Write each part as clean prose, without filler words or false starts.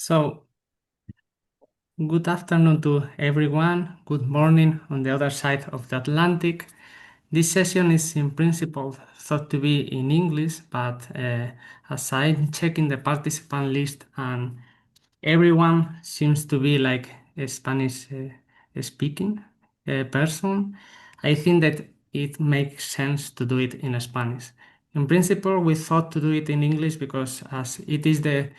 So, good afternoon to everyone. Good morning on the other side of the Atlantic. This session is in principle thought to be in English, but as I'm checking the participant list and everyone seems to be like a Spanish speaking person, I think that it makes sense to do it in Spanish. In principle, we thought to do it in English because as it is the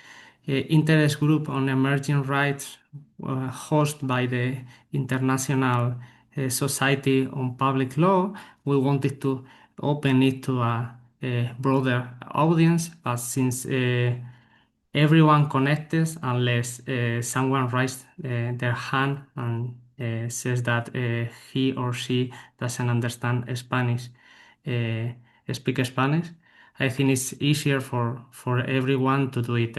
interest group on emerging rights hosted by the International Society on Public Law, we wanted to open it to a broader audience, but since everyone connected unless someone raises their hand and says that he or she doesn't understand Spanish, uh, speak Spanish. I think it's easier for everyone to do it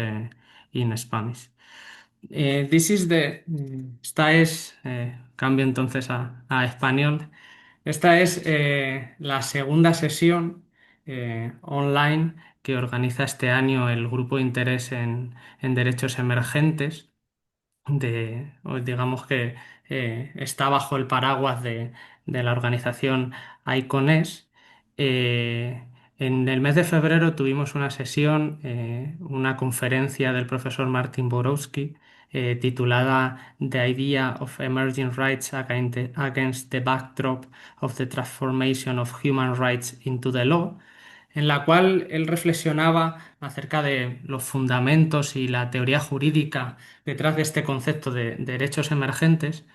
in Spanish. Esta es, cambio entonces a español. Esta es la segunda sesión online que organiza este año el Grupo de Interés en Derechos Emergentes, o digamos que está bajo el paraguas de la organización ICONES. En el mes de febrero tuvimos una sesión, una conferencia del profesor Martin Borowski titulada The Idea of Emerging Rights Against the Backdrop of the Transformation of Human Rights into the Law, en la cual él reflexionaba acerca de los fundamentos y la teoría jurídica detrás de este concepto de derechos emergentes.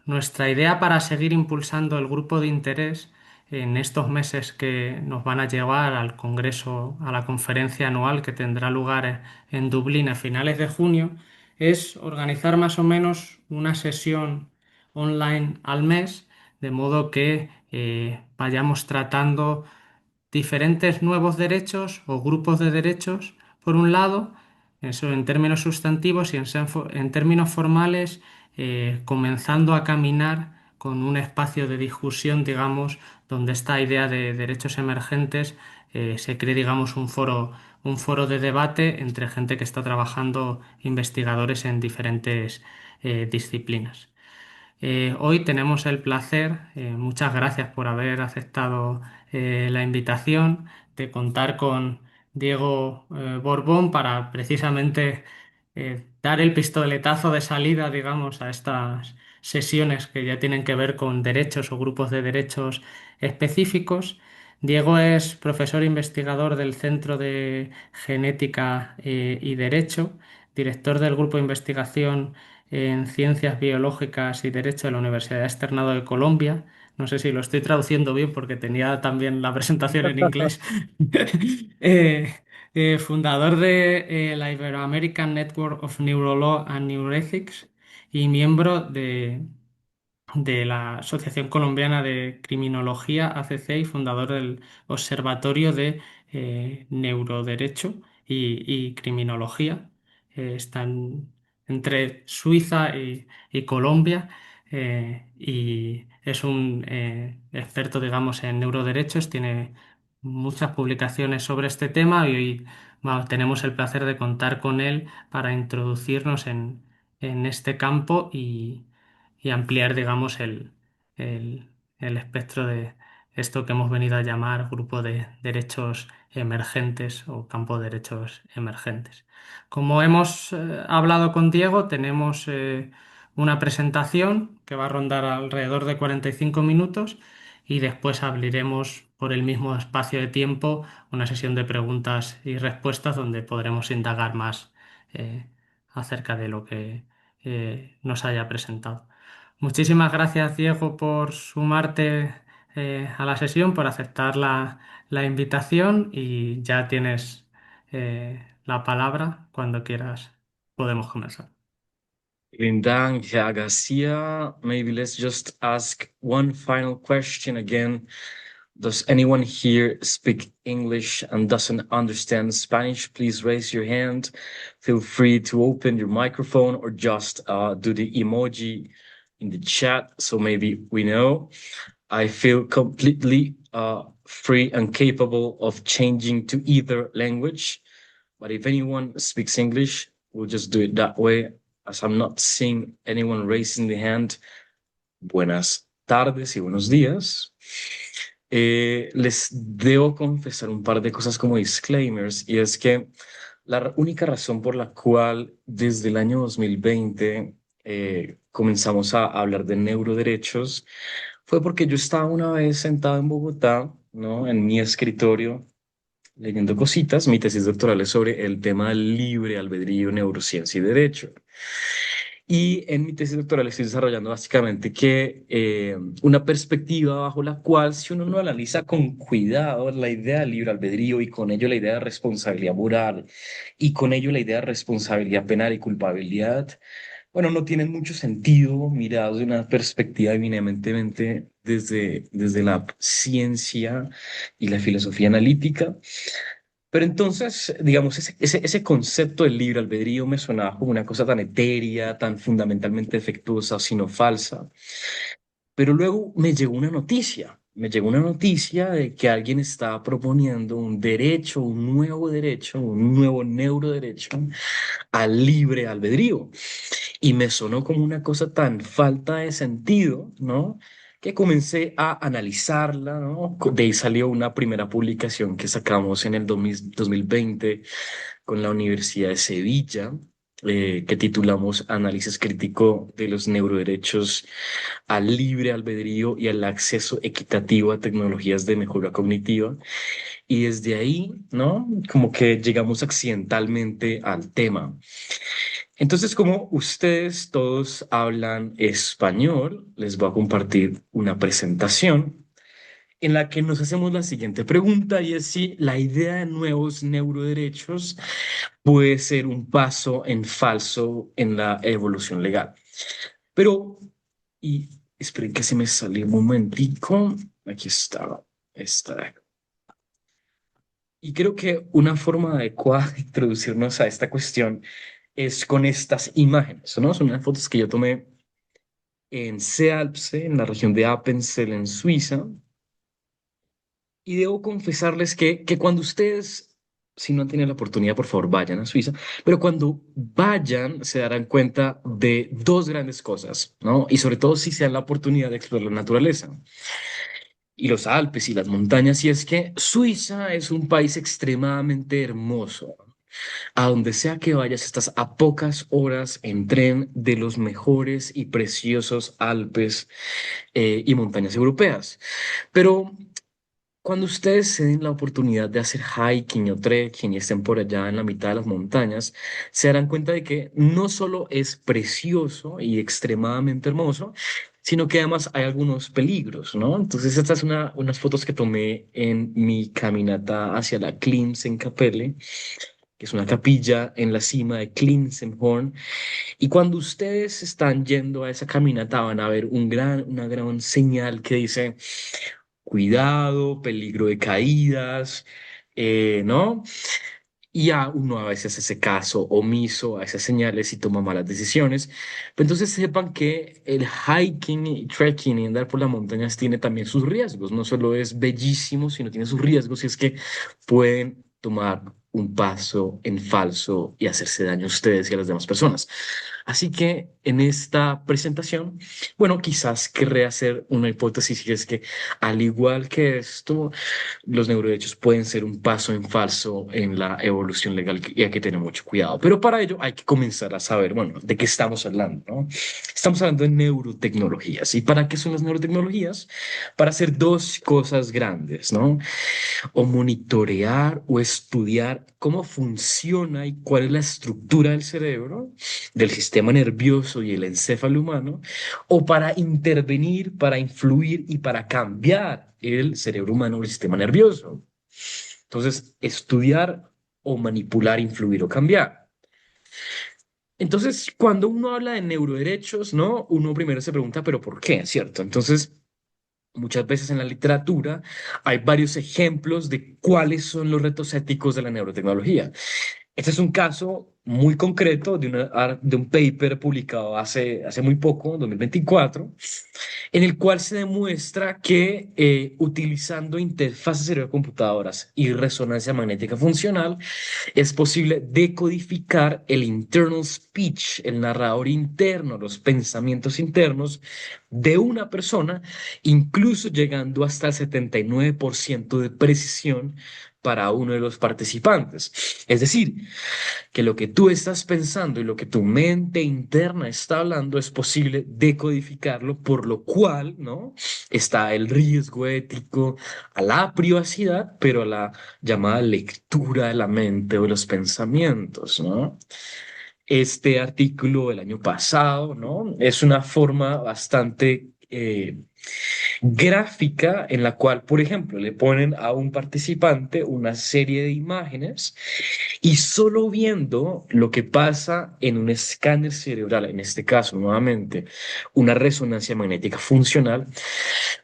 Nuestra idea para seguir impulsando el grupo de interés en estos meses que nos van a llevar al Congreso, a la conferencia anual que tendrá lugar en Dublín a finales de junio, es organizar más o menos una sesión online al mes, de modo que vayamos tratando diferentes nuevos derechos o grupos de derechos, por un lado, eso en términos sustantivos y en términos formales, comenzando a caminar con un espacio de discusión, digamos, donde esta idea de derechos emergentes se cree, digamos, un foro de debate entre gente que está trabajando, investigadores en diferentes disciplinas. Hoy tenemos el placer, muchas gracias por haber aceptado la invitación, de contar con Diego Borbón para precisamente dar el pistoletazo de salida, digamos, a estas sesiones que ya tienen que ver con derechos o grupos de derechos específicos. Diego es profesor investigador del Centro de Genética y Derecho, director del Grupo de Investigación en Ciencias Biológicas y Derecho de la Universidad Externado de Colombia. No sé si lo estoy traduciendo bien porque tenía también la presentación en inglés. Eh, Fundador de la Ibero-American Network of Neurolaw and Neuroethics y miembro de la Asociación Colombiana de Criminología, ACC, y fundador del Observatorio de Neuroderecho y Criminología. Están entre Suiza y Colombia, y es un experto, digamos, en neuroderechos. Tiene muchas publicaciones sobre este tema y hoy tenemos el placer de contar con él para introducirnos en este campo y ampliar, digamos, el espectro de esto que hemos venido a llamar grupo de derechos emergentes o campo de derechos emergentes. Como hemos hablado con Diego, tenemos una presentación que va a rondar alrededor de 45 minutos y después abriremos por el mismo espacio de tiempo una sesión de preguntas y respuestas donde podremos indagar más eh, acerca de lo que nos haya presentado. Muchísimas gracias, Diego, por sumarte a la sesión, por aceptar la invitación y ya tienes la palabra. Cuando quieras, podemos comenzar. Vielen Dank, Herr Garcia. Maybe let's just ask one final question again. Does anyone here speak English and doesn't understand Spanish? Please raise your hand. Feel free to open your microphone or just do the emoji in the chat so maybe we know. I feel completely free and capable of changing to either language. But if anyone speaks English, we'll just do it that way. As I'm not seeing anyone raising the hand, buenas tardes y buenos días. Les debo confesar un par de cosas como disclaimers, y es que única razón por la cual desde el año 2020 comenzamos a hablar de neuroderechos fue porque yo estaba una vez sentado en Bogotá, ¿no? En mi escritorio, leyendo cositas. Mi tesis doctoral es sobre el tema del libre albedrío, neurociencia y derecho. Y en mi tesis doctoral estoy desarrollando básicamente que una perspectiva bajo la cual, si uno no analiza con cuidado la idea del libre albedrío y con ello la idea de responsabilidad moral y con ello la idea de responsabilidad penal y culpabilidad, bueno, no tienen mucho sentido mirados de una perspectiva eminentemente desde la ciencia y la filosofía analítica. Pero entonces, digamos, ese concepto del libre albedrío me sonaba como una cosa tan etérea, tan fundamentalmente defectuosa, sino falsa. Pero luego me llegó una noticia de que alguien estaba proponiendo un derecho, un nuevo neuroderecho al libre albedrío. Y me sonó como una cosa tan falta de sentido, ¿no? Que comencé a analizarla, ¿no? De ahí salió una primera publicación que sacamos en el 2020 con la Universidad de Sevilla, que titulamos Análisis crítico de los neuroderechos al libre albedrío y al acceso equitativo a tecnologías de mejora cognitiva. Y desde ahí, ¿no? Como que llegamos accidentalmente al tema. Entonces, como ustedes todos hablan español, les voy a compartir una presentación en la que nos hacemos la siguiente pregunta, y es si la idea de nuevos neuroderechos puede ser un paso en falso en la evolución legal. Pero, y esperen que se me salió un momentico, aquí está, está. Y creo que una forma adecuada de introducirnos a esta cuestión es con estas imágenes, ¿no? Son unas fotos que yo tomé en Sealpse, en la región de Appenzell, en Suiza. Y debo confesarles que cuando ustedes, si no han tenido la oportunidad, por favor, vayan a Suiza, pero cuando vayan se darán cuenta de dos grandes cosas, ¿no? Y sobre todo si se dan la oportunidad de explorar la naturaleza y los Alpes y las montañas, y es que Suiza es un país extremadamente hermoso. A donde sea que vayas, estás a pocas horas en tren de los mejores y preciosos Alpes y montañas europeas. Pero cuando ustedes se den la oportunidad de hacer hiking o trekking y estén por allá en la mitad de las montañas, se darán cuenta de que no solo es precioso y extremadamente hermoso, sino que además hay algunos peligros, ¿no? Entonces, estas son unas fotos que tomé en mi caminata hacia la Klimsenkapelle, que es una capilla en la cima de Klinsenhorn. Y cuando ustedes están yendo a esa caminata, van a ver una gran señal que dice cuidado, peligro de caídas, ¿no? Y a uno a veces hace caso omiso a esas señales y toma malas decisiones. Pero entonces sepan que el hiking y trekking y andar por las montañas tiene también sus riesgos. No solo es bellísimo, sino tiene sus riesgos, y es que pueden tomar un paso en falso y hacerse daño a ustedes y a las demás personas. Así que en esta presentación, bueno, quizás querré hacer una hipótesis, y es que al igual que esto, los neuroderechos pueden ser un paso en falso en la evolución legal, y hay que tener mucho cuidado. Pero para ello hay que comenzar a saber, bueno, de qué estamos hablando, ¿no? Estamos hablando de neurotecnologías. ¿Y para qué son las neurotecnologías? Para hacer dos cosas grandes, ¿no? O monitorear o estudiar cómo funciona y cuál es la estructura del cerebro, del sistema nervioso y el encéfalo humano, o para intervenir, para influir y para cambiar el cerebro humano o el sistema nervioso. Entonces, estudiar o manipular, influir o cambiar. Entonces, cuando uno habla de neuroderechos, ¿no? Uno primero se pregunta, ¿pero por qué? ¿Cierto? Entonces, muchas veces en la literatura hay varios ejemplos de cuáles son los retos éticos de la neurotecnología. Este es un caso muy concreto de un paper publicado hace muy poco, en 2024, en el cual se demuestra que utilizando interfaces cerebro-computadoras y resonancia magnética funcional es posible decodificar el internal speech, el narrador interno, los pensamientos internos de una persona, incluso llegando hasta el 79% de precisión para uno de los participantes. Es decir, que lo que tú estás pensando y lo que tu mente interna está hablando es posible decodificarlo, por lo cual, ¿no? Está el riesgo ético a la privacidad, pero a la llamada lectura de la mente o de los pensamientos, ¿no? Este artículo del año pasado, ¿no? Es una forma bastante gráfica en la cual, por ejemplo, le ponen a un participante una serie de imágenes y solo viendo lo que pasa en un escáner cerebral, en este caso, nuevamente, una resonancia magnética funcional,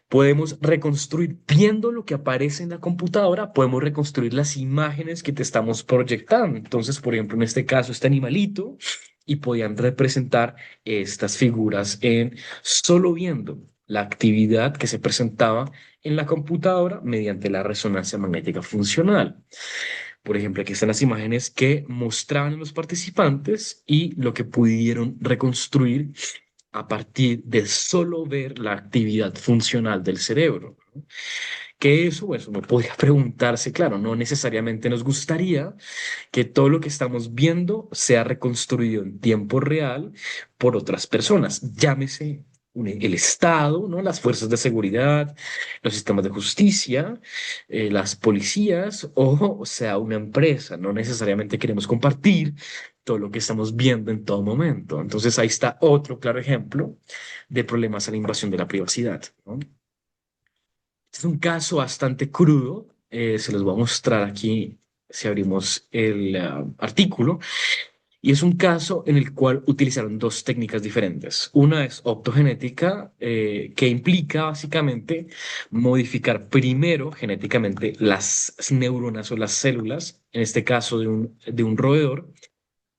podemos reconstruir, viendo lo que aparece en la computadora, podemos reconstruir las imágenes que te estamos proyectando. Entonces, por ejemplo, en este caso, este animalito, y podían representar estas figuras en solo viendo la actividad que se presentaba en la computadora mediante la resonancia magnética funcional. Por ejemplo, aquí están las imágenes que mostraban a los participantes y lo que pudieron reconstruir a partir de solo ver la actividad funcional del cerebro, ¿no? Que eso no podía preguntarse, claro, no necesariamente nos gustaría que todo lo que estamos viendo sea reconstruido en tiempo real por otras personas, llámese el Estado, ¿no? Las fuerzas de seguridad, los sistemas de justicia, las policías o sea una empresa. No necesariamente queremos compartir todo lo que estamos viendo en todo momento. Entonces ahí está otro claro ejemplo de problemas a la invasión de la privacidad, ¿no? Este es un caso bastante crudo. Se los voy a mostrar aquí si abrimos el artículo. Y es un caso en el cual utilizaron dos técnicas diferentes. Una es optogenética, que implica básicamente modificar primero genéticamente las neuronas o las células, en este caso de un roedor,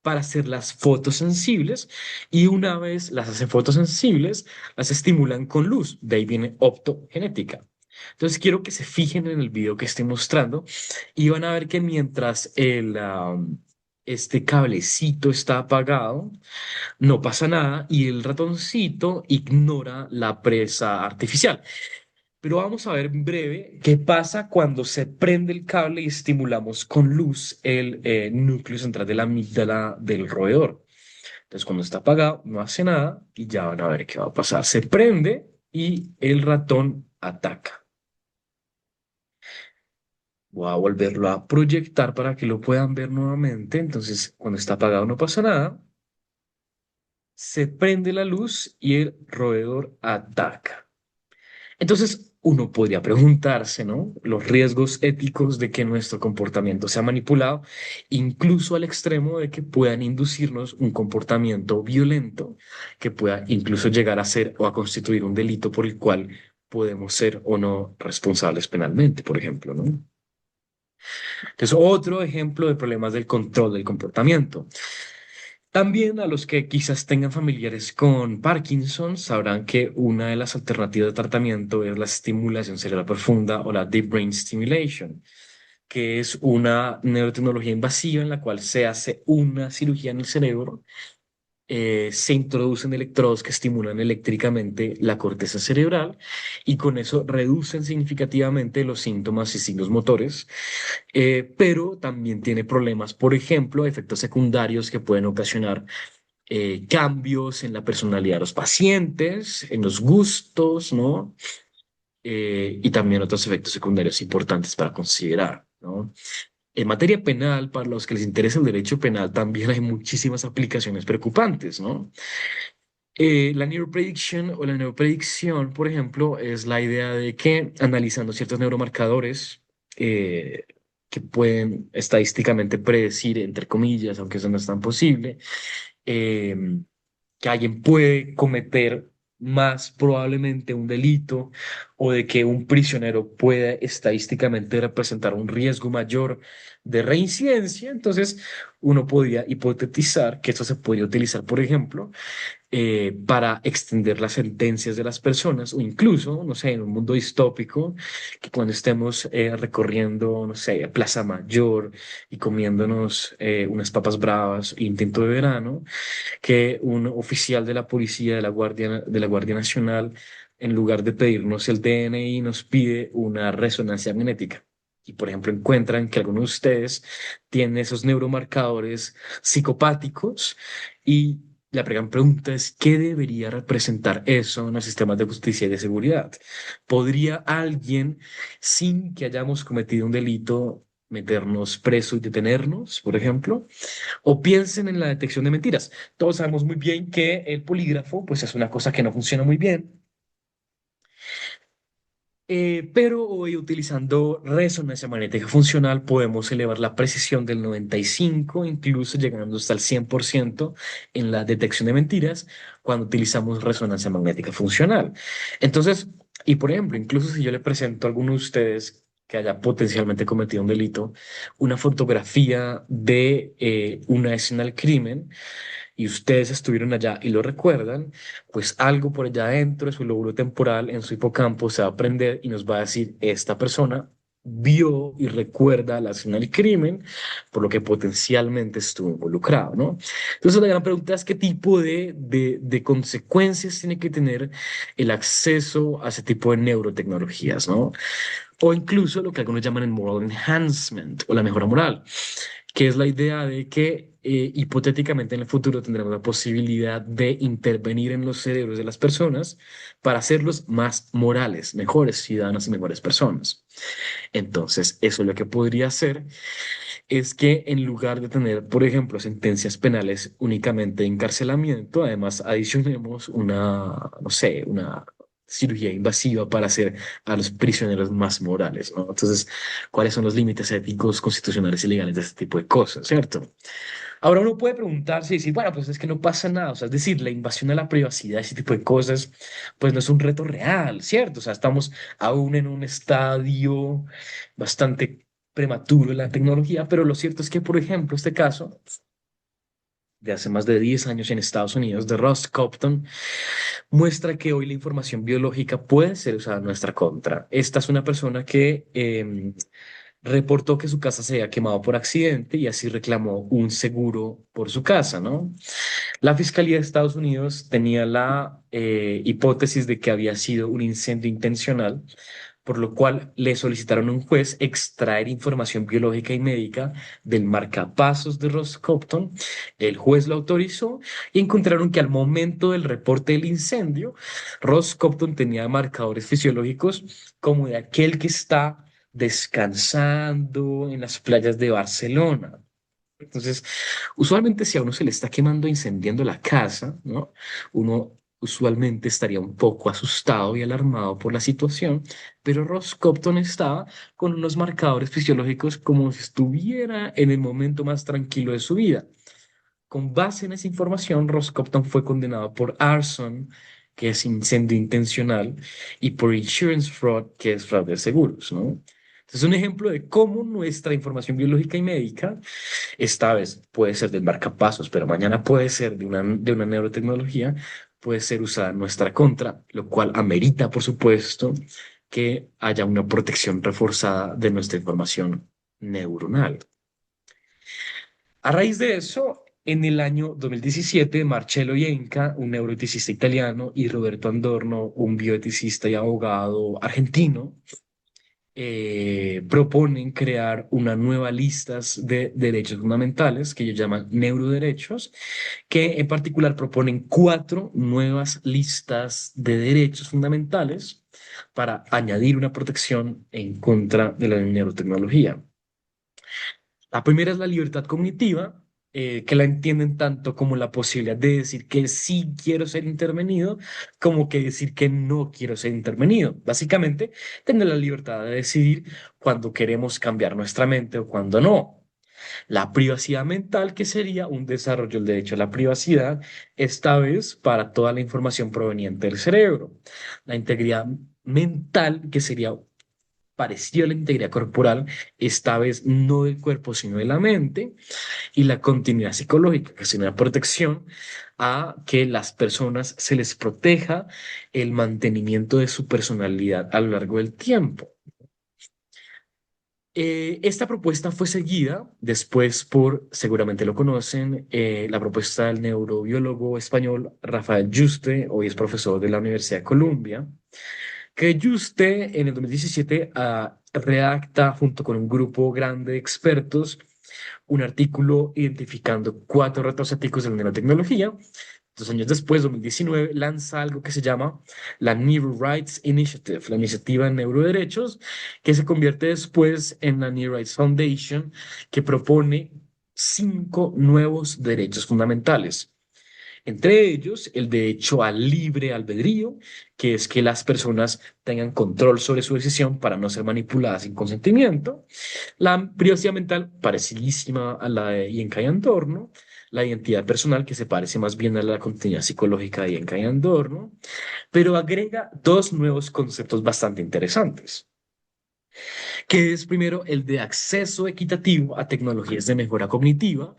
para hacerlas fotosensibles. Y una vez las hacen fotosensibles, las estimulan con luz. De ahí viene optogenética. Entonces quiero que se fijen en el video que estoy mostrando y van a ver que mientras este cablecito está apagado, no pasa nada y el ratoncito ignora la presa artificial. Pero vamos a ver en breve qué pasa cuando se prende el cable y estimulamos con luz el núcleo central de la amígdala del roedor. Entonces, cuando está apagado, no hace nada y ya van a ver qué va a pasar. Se prende y el ratón ataca. Voy a volverlo a proyectar para que lo puedan ver nuevamente. Entonces, cuando está apagado no pasa nada. Se prende la luz y el roedor ataca. Entonces, uno podría preguntarse, ¿no? Los riesgos éticos de que nuestro comportamiento sea manipulado, incluso al extremo de que puedan inducirnos un comportamiento violento, que pueda incluso llegar a ser o a constituir un delito por el cual podemos ser o no responsables penalmente, por ejemplo, ¿no? Entonces, otro ejemplo de problemas del control del comportamiento. También a los que quizás tengan familiares con Parkinson sabrán que una de las alternativas de tratamiento es la estimulación cerebral profunda o la Deep Brain Stimulation, que es una neurotecnología invasiva en la cual se hace una cirugía en el cerebro. Se introducen electrodos que estimulan eléctricamente la corteza cerebral y con eso reducen significativamente los síntomas y signos motores, pero también tiene problemas, por ejemplo, efectos secundarios que pueden ocasionar cambios en la personalidad de los pacientes, en los gustos, ¿no? Y también otros efectos secundarios importantes para considerar, ¿no? En materia penal, para los que les interesa el derecho penal, también hay muchísimas aplicaciones preocupantes, ¿no? La neuroprediction o la neuropredicción, por ejemplo, es la idea de que analizando ciertos neuromarcadores eh, que pueden estadísticamente predecir, entre comillas, aunque eso no es tan posible, eh, que alguien puede cometer más probablemente un delito o de que un prisionero pueda estadísticamente representar un riesgo mayor de reincidencia, entonces uno podría hipotetizar que esto se podría utilizar, por ejemplo, para extender las sentencias de las personas o incluso, no sé, en un mundo distópico, que cuando estemos recorriendo, no sé, Plaza Mayor y comiéndonos unas papas bravas, intento de verano, que un oficial de la policía de la Guardia Nacional, en lugar de pedirnos el DNI, nos pide una resonancia magnética. Y, por ejemplo, encuentran que algunos de ustedes tienen esos neuromarcadores psicopáticos y la gran pregunta es, ¿qué debería representar eso en los sistemas de justicia y de seguridad? ¿Podría alguien, sin que hayamos cometido un delito, meternos preso y detenernos, por ejemplo? O piensen en la detección de mentiras. Todos sabemos muy bien que el polígrafo, pues es una cosa que no funciona muy bien, pero hoy utilizando resonancia magnética funcional podemos elevar la precisión del 95, incluso llegando hasta el 100% en la detección de mentiras cuando utilizamos resonancia magnética funcional. Entonces, y por ejemplo, incluso si yo le presento a alguno de ustedes que haya potencialmente cometido un delito, una fotografía de una escena del crimen, y ustedes estuvieron allá y lo recuerdan, pues algo por allá adentro de su lóbulo temporal, en su hipocampo, se va a prender y nos va a decir, esta persona vio y recuerda la escena del crimen, por lo que potencialmente estuvo involucrado, ¿no? Entonces la gran pregunta es qué tipo de consecuencias tiene que tener el acceso a ese tipo de neurotecnologías, ¿no? O incluso lo que algunos llaman el moral enhancement o la mejora moral, que es la idea de que hipotéticamente en el futuro tendremos la posibilidad de intervenir en los cerebros de las personas para hacerlos más morales, mejores ciudadanos y mejores personas. Entonces, eso lo que podría hacer es que en lugar de tener, por ejemplo, sentencias penales únicamente de encarcelamiento, además adicionemos una, no sé, una cirugía invasiva para hacer a los prisioneros más morales, ¿no? Entonces, ¿cuáles son los límites éticos, constitucionales y legales de este tipo de cosas, cierto? Ahora uno puede preguntarse y decir, bueno, pues es que no pasa nada, o sea, es decir, la invasión a la privacidad, ese tipo de cosas, pues no es un reto real, ¿cierto? O sea, estamos aún en un estadio bastante prematuro en la tecnología, pero lo cierto es que, por ejemplo, este caso de hace más de 10 años en Estados Unidos, de Ross Compton, muestra que hoy la información biológica puede ser usada en nuestra contra. Esta es una persona que reportó que su casa se había quemado por accidente y así reclamó un seguro por su casa, ¿no? La Fiscalía de Estados Unidos tenía la hipótesis de que había sido un incendio intencional, por lo cual le solicitaron a un juez extraer información biológica y médica del marcapasos de Ross Compton. El juez lo autorizó y encontraron que al momento del reporte del incendio, Ross Compton tenía marcadores fisiológicos como de aquel que está descansando en las playas de Barcelona. Entonces, usualmente si a uno se le está quemando, incendiando la casa, ¿no? Uno usualmente estaría un poco asustado y alarmado por la situación, pero Ross Compton estaba con unos marcadores fisiológicos como si estuviera en el momento más tranquilo de su vida. Con base en esa información, Ross Compton fue condenado por arson, que es incendio intencional, y por insurance fraud, que es fraude de seguros, ¿no? Entonces, un ejemplo de cómo nuestra información biológica y médica, esta vez puede ser del marcapasos, pero mañana puede ser de una neurotecnología, puede ser usada en nuestra contra, lo cual amerita, por supuesto, que haya una protección reforzada de nuestra información neuronal. A raíz de eso, en el año 2017, Marcello Ienca, un neuroeticista italiano, y Roberto Andorno, un bioeticista y abogado argentino, proponen crear una nueva lista de derechos fundamentales que ellos llaman neuroderechos, que en particular proponen cuatro nuevas listas de derechos fundamentales para añadir una protección en contra de la neurotecnología. La primera es la libertad cognitiva, que la entienden tanto como la posibilidad de decir que sí quiero ser intervenido, como que decir que no quiero ser intervenido. Básicamente, tener la libertad de decidir cuándo queremos cambiar nuestra mente o cuándo no. La privacidad mental, que sería un desarrollo del derecho a la privacidad, esta vez para toda la información proveniente del cerebro. La integridad mental, que sería parecido a la integridad corporal, esta vez no del cuerpo, sino de la mente, y la continuidad psicológica, que es una protección a que las personas se les proteja el mantenimiento de su personalidad a lo largo del tiempo. Esta propuesta fue seguida después por, seguramente lo conocen, la propuesta del neurobiólogo español Rafael Yuste, hoy es profesor de la Universidad de Columbia, que Yuste en el 2017 redacta junto con un grupo grande de expertos un artículo identificando cuatro retos éticos de la nanotecnología. 2 años después, 2019, lanza algo que se llama la Neuro Rights Initiative, la iniciativa de neuroderechos, que se convierte después en la Neuro Rights Foundation, que propone 5 nuevos derechos fundamentales. Entre ellos, el derecho al libre albedrío, que es que las personas tengan control sobre su decisión para no ser manipuladas sin consentimiento. La privacidad mental, parecidísima a la de Yenka y Adorno. La identidad personal, que se parece más bien a la continuidad psicológica de Yenka y Adorno, pero agrega 2 nuevos conceptos bastante interesantes, que es primero el de acceso equitativo a tecnologías de mejora cognitiva,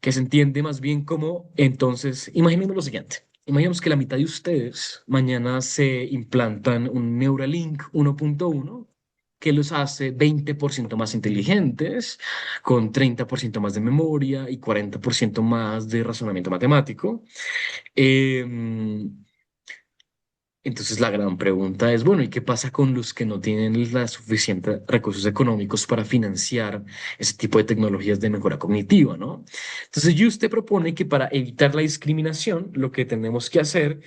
que se entiende más bien como, entonces, imaginemos lo siguiente. Imaginemos que la mitad de ustedes mañana se implantan un Neuralink 1.1 que los hace 20% más inteligentes, con 30% más de memoria y 40% más de razonamiento matemático. Em, entonces la gran pregunta es, bueno, ¿y qué pasa con los que no tienen la suficientes recursos económicos para financiar ese tipo de tecnologías de mejora cognitiva, ¿no? Entonces, usted propone que para evitar la discriminación, lo que tenemos que hacer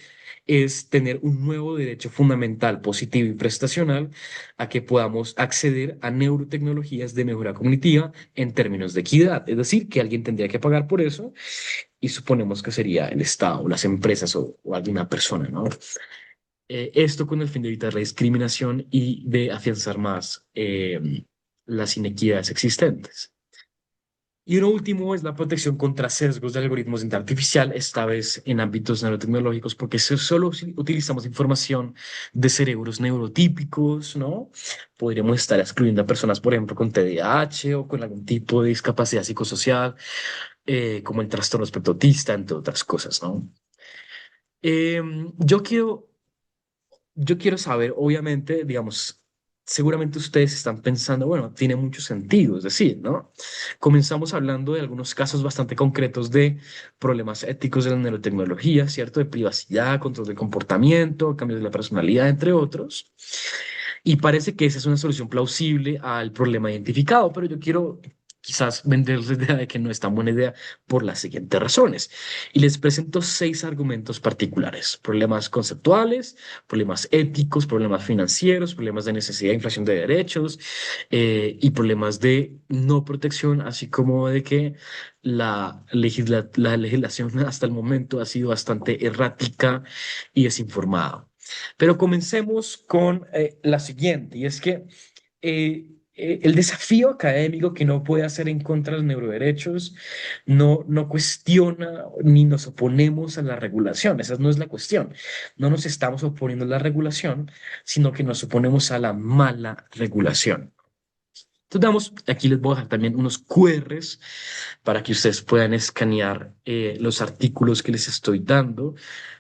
es tener un nuevo derecho fundamental, positivo y prestacional a que podamos acceder a neurotecnologías de mejora cognitiva en términos de equidad. Es decir, que alguien tendría que pagar por eso y suponemos que sería el Estado, las empresas o alguna persona, ¿no? Esto con el fin de evitar la discriminación y de afianzar más las inequidades existentes. Y uno último es la protección contra sesgos de algoritmos de inteligencia artificial, esta vez en ámbitos neurotecnológicos, porque solo si utilizamos información de cerebros neurotípicos, ¿no? Podríamos estar excluyendo a personas, por ejemplo, con TDAH o con algún tipo de discapacidad psicosocial, como el trastorno espectro autista, entre otras cosas, ¿no? Yo quiero Yo quiero saber, obviamente, digamos, seguramente ustedes están pensando, bueno, tiene mucho sentido, es decir, ¿no? Comenzamos hablando de algunos casos bastante concretos de problemas éticos de la neurotecnología, ¿cierto? De privacidad, control del comportamiento, cambios de la personalidad, entre otros. Y parece que esa es una solución plausible al problema identificado, pero yo quiero quizás venderles la idea de que no es tan buena idea por las siguientes razones. Y les presento 6 argumentos particulares: problemas conceptuales, problemas éticos, problemas financieros, problemas de necesidad de inflación de derechos y problemas de no protección, así como de que la legislación hasta el momento ha sido bastante errática y desinformada. Pero comencemos con la siguiente, y es que el desafío académico que no puede hacer en contra de los neuroderechos no cuestiona ni nos oponemos a la regulación. Esa no es la cuestión. No nos estamos oponiendo a la regulación, sino que nos oponemos a la mala regulación. Entonces, aquí les voy a dejar también unos QRs para que ustedes puedan escanear los artículos que les estoy dando.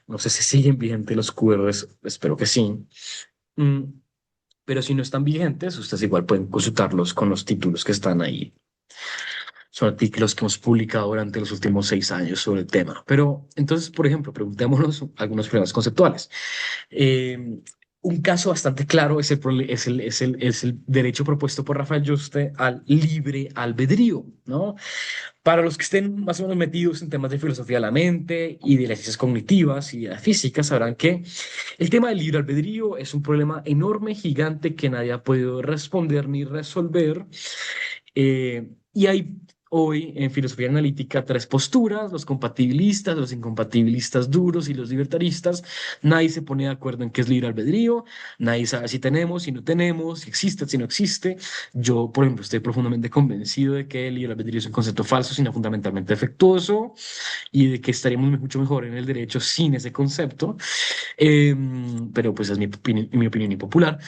No sé si siguen vigentes los QRs, espero que sí. Mm, pero si no están vigentes, ustedes igual pueden consultarlos con los títulos que están ahí. Son artículos que hemos publicado durante los últimos 6 años sobre el tema. Pero entonces, por ejemplo, preguntémonos algunos problemas conceptuales. Eh, un caso bastante claro es el derecho propuesto por Rafael Juste al libre albedrío, ¿no? Para los que estén más o menos metidos en temas de filosofía de la mente y de las ciencias cognitivas y de la física, sabrán que el tema del libre albedrío es un problema enorme, gigante, que nadie ha podido responder ni resolver. Y hay hoy en filosofía analítica tres posturas: los compatibilistas, los incompatibilistas duros y los libertaristas. Nadie se pone de acuerdo en qué es libre albedrío, nadie sabe si tenemos, si no tenemos, si existe, si no existe. Yo, por ejemplo, estoy profundamente convencido de que el libre albedrío es un concepto falso, sino fundamentalmente defectuoso, y de que estaríamos mucho mejor en el derecho sin ese concepto. Pero pues es mi opinión impopular.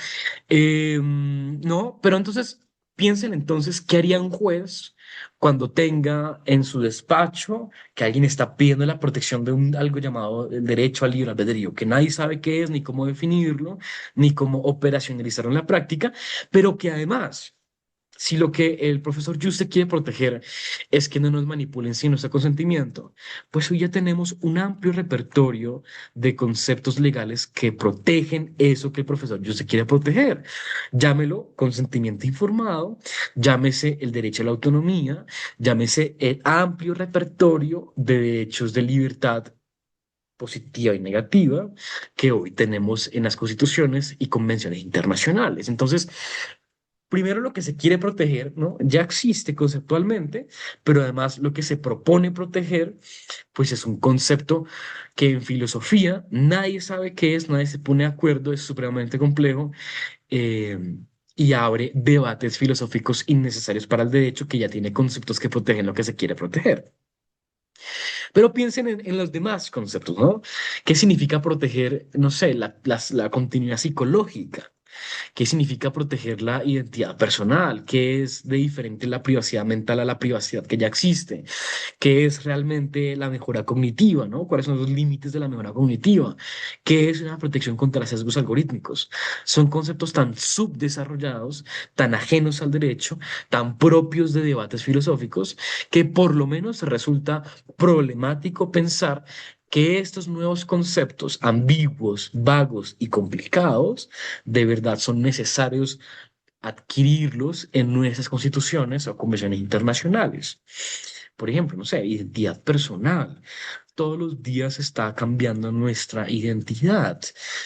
No, pero entonces piensen entonces qué haría un juez cuando tenga en su despacho que alguien está pidiendo la protección de algo llamado el derecho al libre albedrío, que nadie sabe qué es, ni cómo definirlo, ni cómo operacionalizarlo en la práctica, pero que además, si lo que el profesor Juste quiere proteger es que no nos manipulen sin nuestro consentimiento, pues hoy ya tenemos un amplio repertorio de conceptos legales que protegen eso que el profesor Juste quiere proteger. Llámelo consentimiento informado, llámese el derecho a la autonomía, llámese el amplio repertorio de derechos de libertad positiva y negativa que hoy tenemos en las constituciones y convenciones internacionales. Entonces, primero lo que se quiere proteger, ¿no? Ya existe conceptualmente, pero además lo que se propone proteger, pues es un concepto que en filosofía nadie sabe qué es, nadie se pone de acuerdo, es supremamente complejo, eh, y abre debates filosóficos innecesarios para el derecho, que ya tiene conceptos que protegen lo que se quiere proteger. Pero piensen en los demás conceptos, ¿no? ¿Qué significa proteger, no sé, la continuidad psicológica? ¿Qué significa proteger la identidad personal? ¿Qué es de diferente la privacidad mental a la privacidad que ya existe? ¿Qué es realmente la mejora cognitiva, ¿no? ¿Cuáles son los límites de la mejora cognitiva? ¿Qué es una protección contra sesgos algorítmicos? Son conceptos tan subdesarrollados, tan ajenos al derecho, tan propios de debates filosóficos, que por lo menos resulta problemático pensar que estos nuevos conceptos ambiguos, vagos y complicados de verdad son necesarios adquirirlos en nuestras constituciones o convenciones internacionales. Por ejemplo, no sé, identidad personal. Todos los días está cambiando nuestra identidad.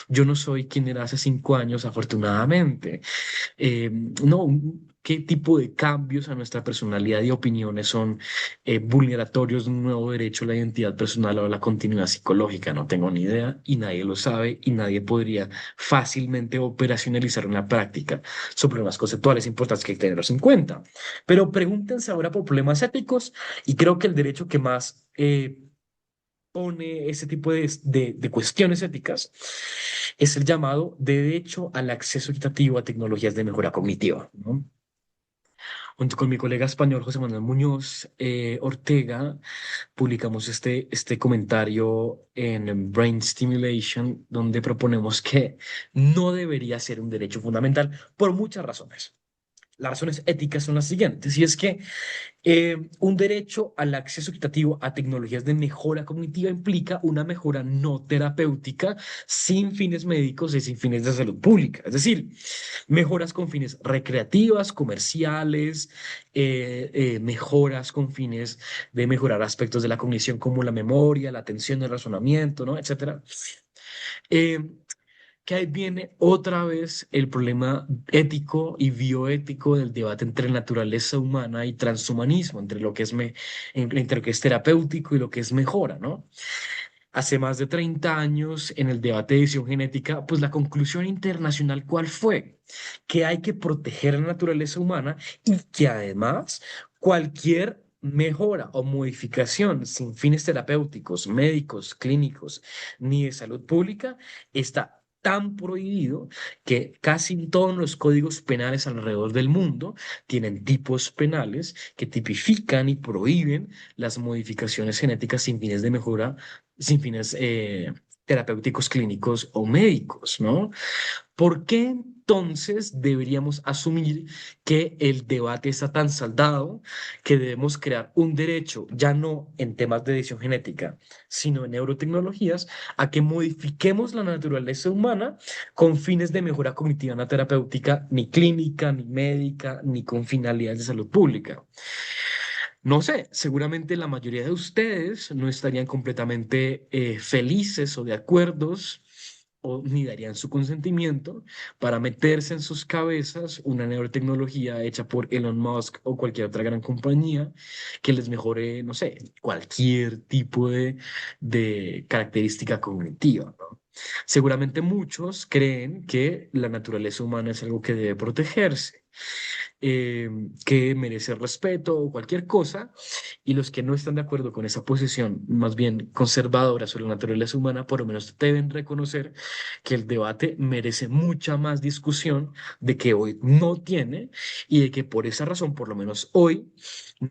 Yo no soy quien era hace 5 años, afortunadamente. eh, no, ¿Qué tipo de cambios a nuestra personalidad y opiniones son vulneratorios de un nuevo derecho a la identidad personal o a la continuidad psicológica? No tengo ni idea y nadie lo sabe y nadie podría fácilmente operacionalizar en la práctica. Son problemas conceptuales importantes que hay que tenerlos en cuenta. Pero pregúntense ahora por problemas éticos, y creo que el derecho que más pone ese tipo de cuestiones éticas es el llamado derecho al acceso equitativo a tecnologías de mejora cognitiva, ¿no? Junto con mi colega español José Manuel Muñoz Ortega, publicamos este comentario en Brain Stimulation, donde proponemos que no debería ser un derecho fundamental por muchas razones. Las razones éticas son las siguientes, y es que un derecho al acceso equitativo a tecnologías de mejora cognitiva implica una mejora no terapéutica sin fines médicos y sin fines de salud pública. Es decir, mejoras con fines recreativas, comerciales, mejoras con fines de mejorar aspectos de la cognición como la memoria, la atención, el razonamiento, ¿no? Etcétera. Eh, que ahí viene otra vez el problema ético y bioético del debate entre naturaleza humana y transhumanismo, entre lo que es, entre lo que es terapéutico y lo que es mejora, ¿no? Hace más de 30 años, en el debate de edición genética, pues la conclusión internacional, ¿cuál fue? Que hay que proteger la naturaleza humana y que además cualquier mejora o modificación sin fines terapéuticos, médicos, clínicos ni de salud pública está tan prohibido que casi todos los códigos penales alrededor del mundo tienen tipos penales que tipifican y prohíben las modificaciones genéticas sin fines de mejora, sin fines terapéuticos, clínicos o médicos, ¿no? ¿Por qué entonces deberíamos asumir que el debate está tan saldado que debemos crear un derecho, ya no en temas de edición genética, sino en neurotecnologías, a que modifiquemos la naturaleza humana con fines de mejora cognitiva no terapéutica, ni clínica, ni médica, ni con finalidades de salud pública? No sé, seguramente la mayoría de ustedes no estarían completamente felices o de acuerdo o ni darían su consentimiento para meterse en sus cabezas una neurotecnología hecha por Elon Musk o cualquier otra gran compañía que les mejore, no sé, cualquier tipo de característica cognitiva, ¿no? Seguramente muchos creen que la naturaleza humana es algo que debe protegerse, que merece respeto o cualquier cosa, y los que no están de acuerdo con esa posición, más bien conservadora sobre la naturaleza humana, por lo menos deben reconocer que el debate merece mucha más discusión de que hoy no tiene y de que por esa razón, por lo menos hoy,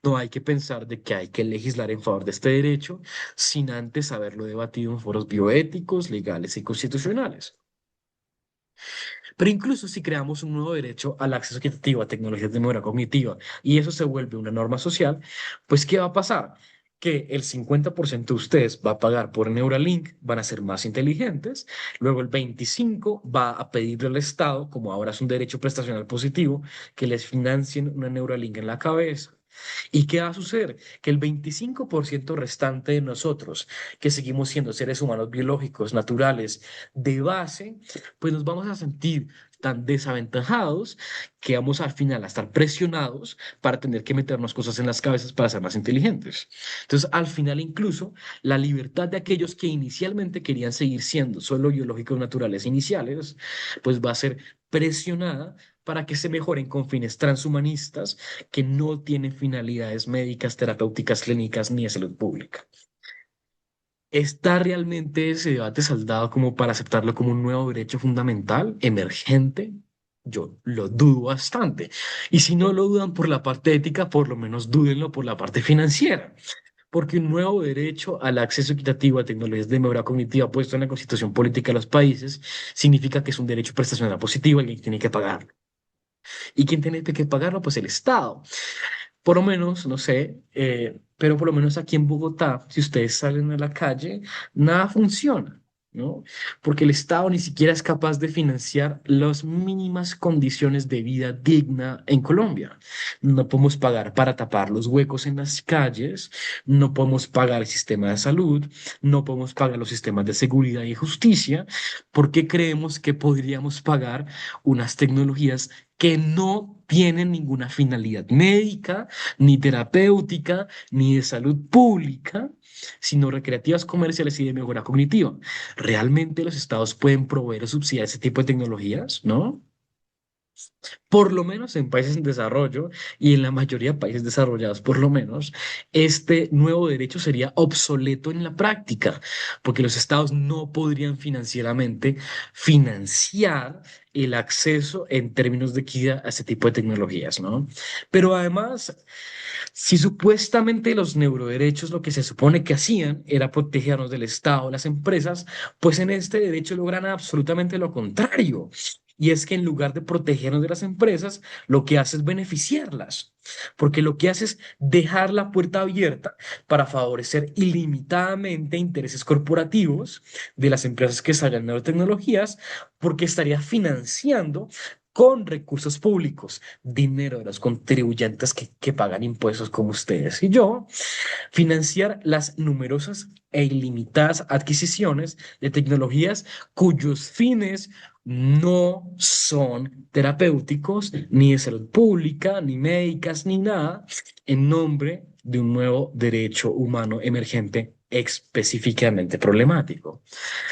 no hay que pensar de que hay que legislar en favor de este derecho sin antes haberlo debatido en foros bioéticos, legales y constitucionales. Pero incluso si creamos un nuevo derecho al acceso equitativo a tecnologías de mejora cognitiva y eso se vuelve una norma social, pues ¿qué va a pasar? Que el 50% de ustedes va a pagar por Neuralink, van a ser más inteligentes, luego el 25% va a pedirle al Estado, como ahora es un derecho prestacional positivo, que les financien una Neuralink en la cabeza. ¿Y qué va a suceder? Que el 25% restante de nosotros, que seguimos siendo seres humanos biológicos, naturales, de base, pues nos vamos a sentir tan desaventajados que vamos al final a estar presionados para tener que meternos cosas en las cabezas para ser más inteligentes. Entonces, al final incluso, la libertad de aquellos que inicialmente querían seguir siendo solo biológicos naturales iniciales, pues va a ser presionada para que se mejoren con fines transhumanistas que no tienen finalidades médicas, terapéuticas, clínicas ni de salud pública. ¿Está realmente ese debate saldado como para aceptarlo como un nuevo derecho fundamental, emergente? Yo lo dudo bastante. Y si no lo dudan por la parte ética, por lo menos dúdenlo por la parte financiera. Porque un nuevo derecho al acceso equitativo a tecnologías de mejora cognitiva puesto en la Constitución Política de los países significa que es un derecho prestacional positivo y alguien tiene que pagarlo. ¿Y quién tiene que pagarlo? Pues el Estado. Por lo menos, no sé, pero por lo menos aquí en Bogotá, si ustedes salen a la calle, nada funciona, ¿no? Porque el Estado ni siquiera es capaz de financiar las mínimas condiciones de vida digna en Colombia. No podemos pagar para tapar los huecos en las calles, no podemos pagar el sistema de salud, no podemos pagar los sistemas de seguridad y justicia, porque creemos que podríamos pagar unas tecnologías que no tienen ninguna finalidad médica, ni terapéutica, ni de salud pública, sino recreativas, comerciales y de mejora cognitiva. ¿Realmente los estados pueden proveer o subsidiar ese tipo de tecnologías? ¿No? Por lo menos en países en desarrollo y en la mayoría de países desarrollados, por lo menos, este nuevo derecho sería obsoleto en la práctica, porque los estados no podrían financieramente financiar el acceso en términos de equidad a este tipo de tecnologías, ¿no? Pero además, si supuestamente los neuroderechos lo que se supone que hacían era protegernos del Estado, las empresas, pues en este derecho logran absolutamente lo contrario. Y es que en lugar de protegernos de las empresas, lo que hace es beneficiarlas, porque lo que hace es dejar la puerta abierta para favorecer ilimitadamente intereses corporativos de las empresas que salgan nanotecnologías, porque estaría financiando con recursos públicos, dinero de los contribuyentes que pagan impuestos como ustedes y yo, financiar las numerosas e ilimitadas adquisiciones de tecnologías cuyos fines no son terapéuticos, ni de salud pública, ni médicas, ni nada, en nombre de un nuevo derecho humano emergente específicamente problemático.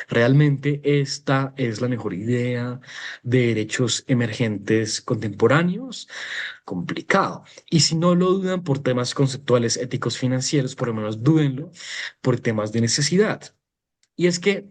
Realmente esta es la mejor idea de derechos emergentes contemporáneos. Complicado. Y si no lo dudan por temas conceptuales, éticos, financieros, por lo menos dúdenlo por temas de necesidad. Y es que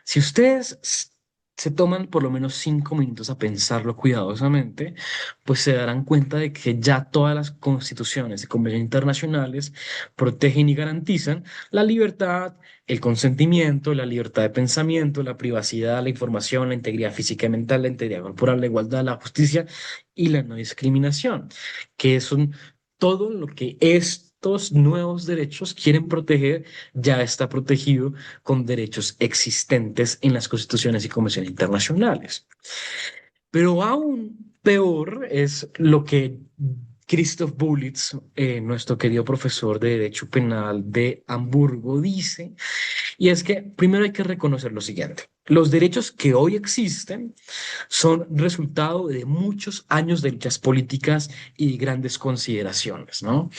si ustedes se toman por lo menos 5 minutos a pensarlo cuidadosamente, pues se darán cuenta de que ya todas las constituciones y convenciones internacionales protegen y garantizan la libertad, el consentimiento, la libertad de pensamiento, la privacidad, la información, la integridad física y mental, la integridad corporal, la igualdad, la justicia y la no discriminación, que son todo lo que estos nuevos derechos quieren proteger, ya está protegido con derechos existentes en las constituciones y convenciones internacionales. Pero aún peor es lo que Christoph Bullitz, nuestro querido profesor de Derecho Penal de Hamburgo, dice, Y es que primero hay que reconocer lo siguiente. Los derechos que hoy existen son resultado de muchos años de luchas políticas y grandes consideraciones, ¿no?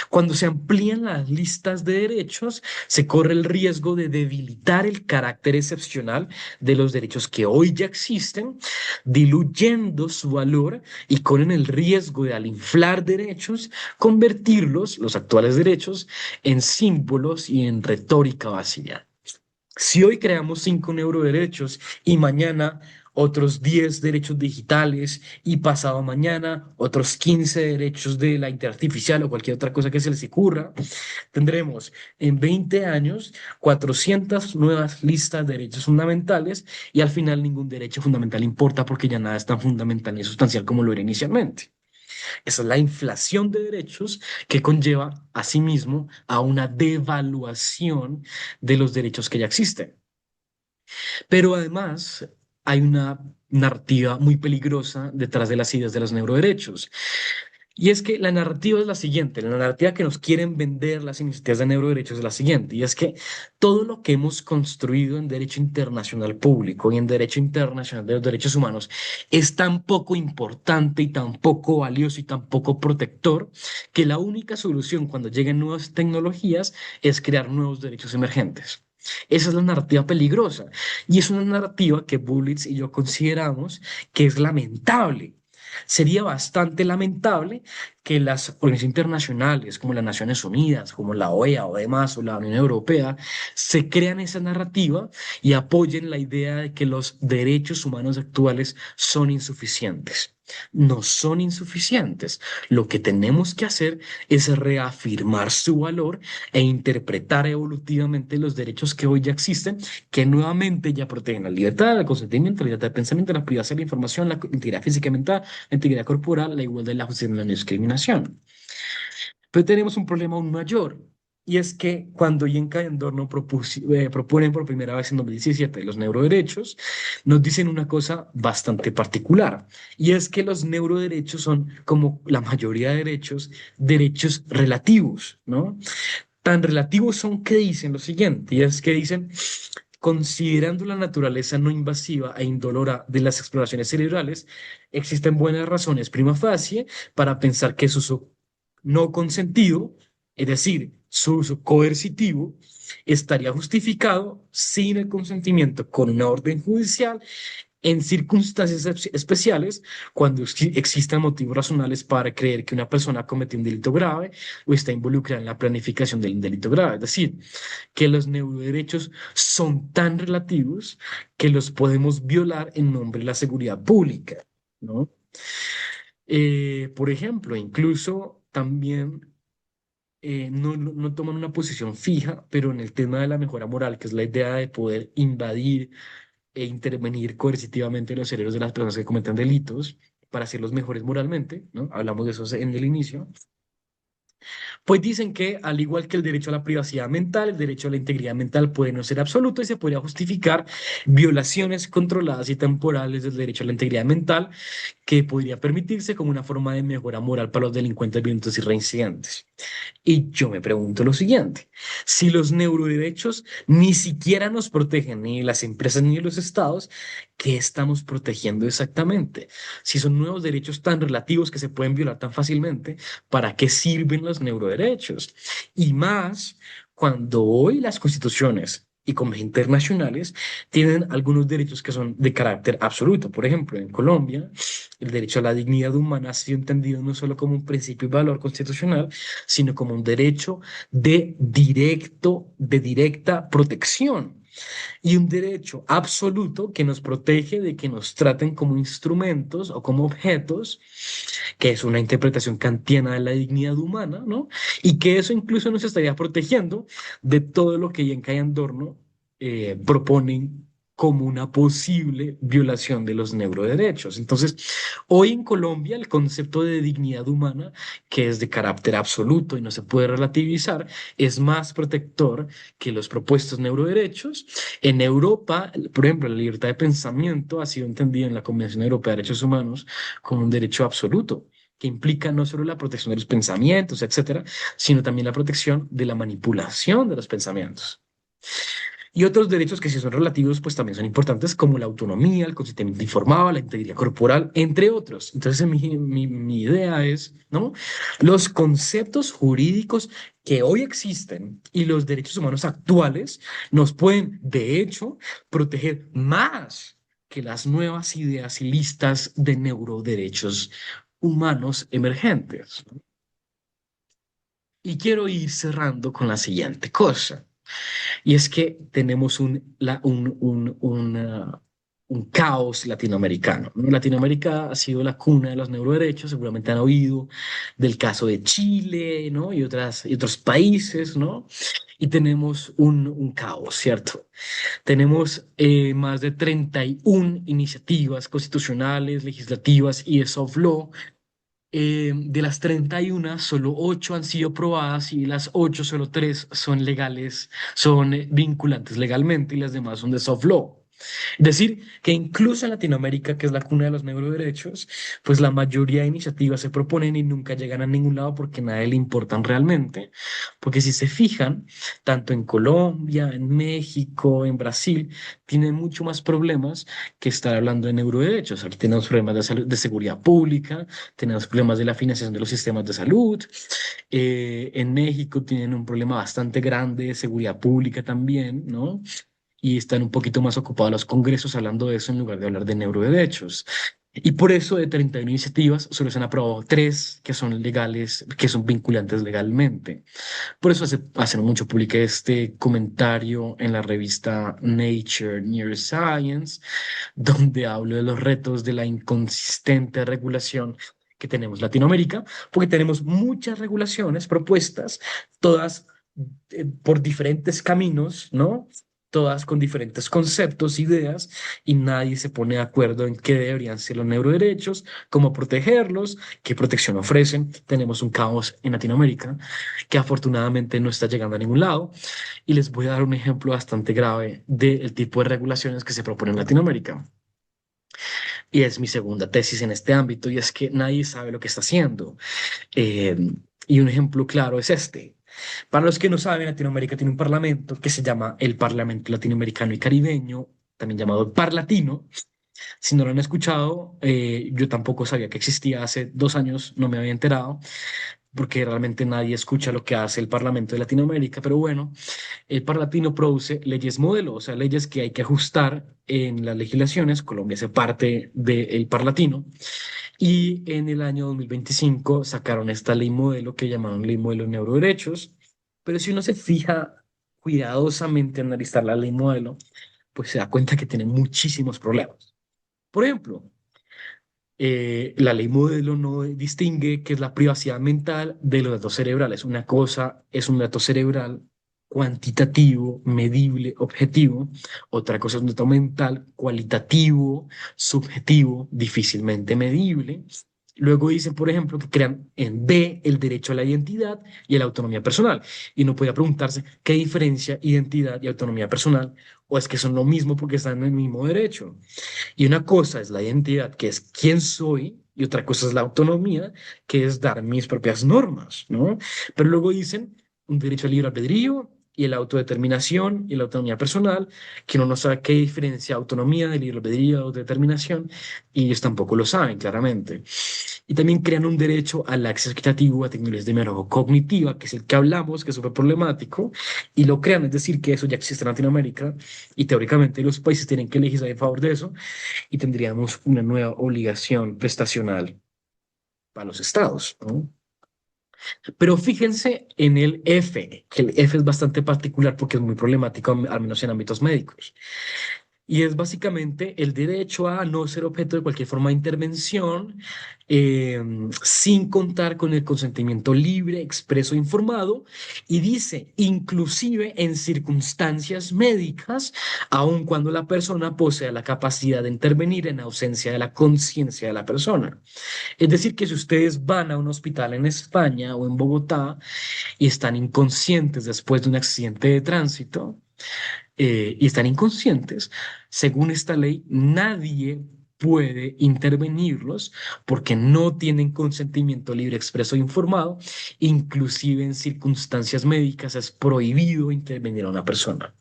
Cuando se amplían las listas de derechos, se corre el riesgo de debilitar el carácter excepcional de los derechos que hoy ya existen, diluyendo su valor y con el riesgo de, al inflar derechos, convertirlos, los actuales derechos, en símbolos y en retórica vacía. Si hoy creamos 5 neuroderechos y mañana otros 10 derechos digitales y pasado mañana otros 15 derechos de la inteligencia artificial o cualquier otra cosa que se les ocurra, tendremos en 20 años 400 nuevas listas de derechos fundamentales y al final ningún derecho fundamental importa porque ya nada es tan fundamental ni sustancial como lo era inicialmente. Esa es la inflación de derechos que conlleva asimismo a una devaluación de los derechos que ya existen. Pero además hay una narrativa muy peligrosa detrás de las ideas de los neuroderechos. Y es que la narrativa es la siguiente, la narrativa que nos quieren vender las iniciativas de neuroderechos es la siguiente, y es que todo lo que hemos construido en derecho internacional público y en derecho internacional de los derechos humanos es tan poco importante y tan poco valioso y tan poco protector que la única solución cuando lleguen nuevas tecnologías es crear nuevos derechos emergentes. Esa es la narrativa peligrosa y es una narrativa que Bullitz y yo consideramos que es lamentable. Sería bastante lamentable que las organizaciones internacionales como las Naciones Unidas, como la OEA o demás, o la Unión Europea, se crean esa narrativa y apoyen la idea de que los derechos humanos actuales son insuficientes. No son insuficientes. Lo que tenemos que hacer es reafirmar su valor e interpretar evolutivamente los derechos que hoy ya existen, que nuevamente ya protegen la libertad, el consentimiento, la libertad de pensamiento, la privacidad de la información, la integridad física y mental, la integridad corporal, la igualdad, la justicia y la no discriminación. Pero tenemos un problema aún mayor, y es que cuando Yenka y Andorno proponen por primera vez en 2017 los neuroderechos, nos dicen una cosa bastante particular, y es que los neuroderechos son, como la mayoría de derechos, derechos relativos, ¿no? Tan relativos son que dicen lo siguiente, y es que dicen, considerando la naturaleza no invasiva e indolora de las exploraciones cerebrales, existen buenas razones prima facie para pensar que su uso no consentido, es decir, su uso coercitivo, estaría justificado sin el consentimiento con una orden judicial en circunstancias especiales, cuando existan motivos razonables para creer que una persona cometió un delito grave o está involucrada en la planificación del delito grave. Es decir, que los neuroderechos son tan relativos que los podemos violar en nombre de la seguridad pública, ¿no? Por ejemplo, incluso también no toman una posición fija, pero en el tema de la mejora moral, que es la idea de poder invadir e intervenir coercitivamente en los cerebros de las personas que cometen delitos para hacerlos mejores moralmente, ¿no? Hablamos de eso en el inicio. Pues dicen que, al igual que el derecho a la privacidad mental, el derecho a la integridad mental puede no ser absoluto y se podría justificar violaciones controladas y temporales del derecho a la integridad mental que podría permitirse como una forma de mejora moral para los delincuentes violentos y reincidentes. Y yo me pregunto lo siguiente, si los neuroderechos ni siquiera nos protegen ni las empresas ni los estados, ¿qué estamos protegiendo exactamente? Si son nuevos derechos tan relativos que se pueden violar tan fácilmente, ¿para qué sirven los neuroderechos? Y más cuando hoy las constituciones y convenciones internacionales tienen algunos derechos que son de carácter absoluto. Por ejemplo, en Colombia, el derecho a la dignidad humana ha sido entendido no solo como un principio y valor constitucional, sino como un derecho de directa protección y un derecho absoluto que nos protege de que nos traten como instrumentos o como objetos, que es una interpretación kantiana de la dignidad humana, ¿no? Y que eso incluso nos estaría protegiendo de todo lo que Yenka y Andorno proponen como una posible violación de los neuroderechos. Entonces, hoy en Colombia el concepto de dignidad humana, que es de carácter absoluto y no se puede relativizar, es más protector que los propuestos neuroderechos. En Europa, por ejemplo, la libertad de pensamiento ha sido entendida en la Convención Europea de Derechos Humanos como un derecho absoluto, que implica no solo la protección de los pensamientos, etcétera, sino también la protección de la manipulación de los pensamientos. Y otros derechos que sí son relativos, pues también son importantes, como la autonomía, el consentimiento informado, la integridad corporal, entre otros. Entonces, mi idea es, ¿no? Los conceptos jurídicos que hoy existen y los derechos humanos actuales nos pueden, de hecho, proteger más que las nuevas ideas y listas de neuroderechos humanos emergentes. Y quiero ir cerrando con la siguiente cosa. Y es que tenemos un caos latinoamericano, ¿no? Latinoamérica ha sido la cuna de los neuroderechos, seguramente han oído del caso de Chile, ¿no? Y otros países, ¿no? Y tenemos un caos, ¿cierto? Tenemos más de 31 iniciativas constitucionales, legislativas y de soft law. De las 31, solo 8 han sido probadas y las 8, solo 3 son legales, son vinculantes legalmente y las demás son de soft law. Es decir, que incluso en Latinoamérica, que es la cuna de los neuroderechos, pues la mayoría de iniciativas se proponen y nunca llegan a ningún lado porque a nadie le importan realmente. Porque si se fijan, tanto en Colombia, en México, en Brasil, tienen mucho más problemas que estar hablando de neuroderechos. Aquí tenemos problemas de salud, de seguridad pública, tenemos problemas de la financiación de los sistemas de salud. En México tienen un problema bastante grande de seguridad pública también, ¿no? Y están un poquito más ocupados los congresos hablando de eso en lugar de hablar de neuroderechos. Y por eso de 31 iniciativas solo se han aprobado 3 que son legales, que son vinculantes legalmente. Por eso hace no mucho publiqué este comentario en la revista Nature Neuroscience, donde hablo de los retos de la inconsistente regulación que tenemos en Latinoamérica, porque tenemos muchas regulaciones propuestas, todas por diferentes caminos, ¿no? Todas con diferentes conceptos, ideas, y nadie se pone de acuerdo en qué deberían ser los neuroderechos, cómo protegerlos, qué protección ofrecen. Tenemos un caos en Latinoamérica que afortunadamente no está llegando a ningún lado. Y les voy a dar un ejemplo bastante grave del tipo de regulaciones que se proponen en Latinoamérica. Y es mi segunda tesis en este ámbito, y es que nadie sabe lo que está haciendo. Eh, y un ejemplo claro es este. Para los que no saben, Latinoamérica tiene un parlamento que se llama el Parlamento Latinoamericano y Caribeño, también llamado Parlatino. Si no lo han escuchado, yo tampoco sabía que existía hace 2 años, no me había enterado, porque realmente nadie escucha lo que hace el Parlamento de Latinoamérica, pero bueno, el Parlatino produce leyes modelo, o sea, leyes que hay que ajustar en las legislaciones. Colombia hace parte del Parlatino y en el año 2025 sacaron esta ley modelo que llamaron ley modelo de neuroderechos, pero si uno se fija cuidadosamente en analizar la ley modelo, pues se da cuenta que tiene muchísimos problemas. Por ejemplo, la ley modelo no distingue qué es la privacidad mental de los datos cerebrales. Una cosa es un dato cerebral cuantitativo, medible, objetivo. Otra cosa es un dato mental cualitativo, subjetivo, difícilmente medible. Luego dicen, por ejemplo, que crean en B el derecho a la identidad y a la autonomía personal. Y uno podría preguntarse, ¿qué diferencia identidad y autonomía personal? ¿O es que son lo mismo porque están en el mismo derecho? Y una cosa es la identidad, que es quién soy, y otra cosa es la autonomía, que es dar mis propias normas, ¿no? Pero luego dicen un derecho al libre albedrío y la autodeterminación y la autonomía personal, que uno no sabe qué diferencia autonomía de libre albedrío, autodeterminación, y ellos tampoco lo saben claramente. Y también crean un derecho al acceso equitativo a tecnologías de mejora cognitiva, que es el que hablamos, que es súper problemático, y lo crean, es decir, que eso ya existe en Latinoamérica, y teóricamente los países tienen que legislar en favor de eso, y tendríamos una nueva obligación prestacional para los estados, ¿no? Pero fíjense en el F, que el F es bastante particular porque es muy problemático, al menos en ámbitos médicos. Y es básicamente el derecho a no ser objeto de cualquier forma de intervención, eh, sin contar con el consentimiento libre, expreso e informado. Y dice, inclusive en circunstancias médicas, aun cuando la persona posea la capacidad de intervenir en ausencia de la conciencia de la persona. Es decir, que si ustedes van a un hospital en España o en Bogotá y están inconscientes después de un accidente de tránsito, y están inconscientes, según esta ley, nadie puede intervenirlos porque no tienen consentimiento libre, expreso e informado. Inclusive en circunstancias médicas es prohibido intervenir a una persona.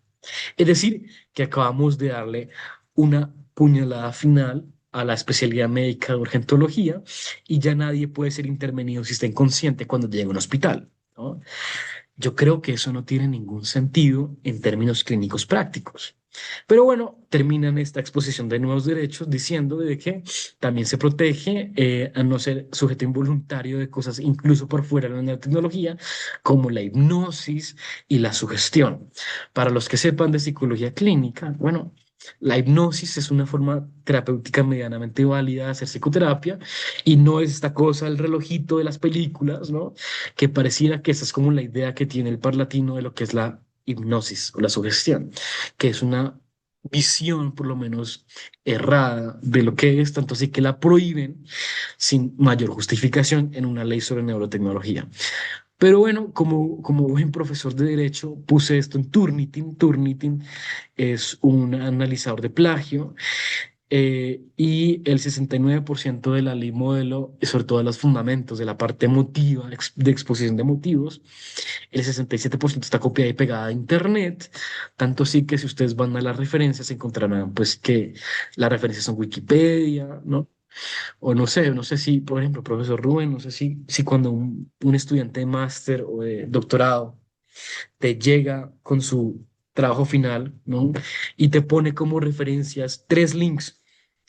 Es decir, que acabamos de darle una puñalada final a la especialidad médica de urgentología y ya nadie puede ser intervenido si está inconsciente cuando llega a un hospital, ¿no? Yo creo que eso no tiene ningún sentido en términos clínicos prácticos. Pero bueno, terminan esta exposición de nuevos derechos diciendo de que también se protege a no ser sujeto involuntario de cosas incluso por fuera de la nanotecnología, como la hipnosis y la sugestión. Para los que sepan de psicología clínica, bueno, la hipnosis es una forma terapéutica medianamente válida de hacer psicoterapia y no es esta cosa, el relojito de las películas, ¿no? Que pareciera que esa es como la idea que tiene el parlatino de lo que es la hipnosis o la sugestión, que es una visión por lo menos errada de lo que es, tanto así que la prohíben sin mayor justificación en una ley sobre neurotecnología. Pero bueno, como buen profesor de derecho, puse esto en Turnitin. Turnitin es un analizador de plagio y el 69% de la ley modelo, sobre todo de los fundamentos de la parte emotiva, de exposición de motivos, el 67% está copiada y pegada a Internet, tanto así que si ustedes van a las referencias encontrarán pues que las referencias son Wikipedia, ¿no? O no sé si, por ejemplo, profesor Rubén, no sé si cuando un estudiante de máster o de doctorado te llega con su trabajo final, ¿no? Y te pone como referencias tres links.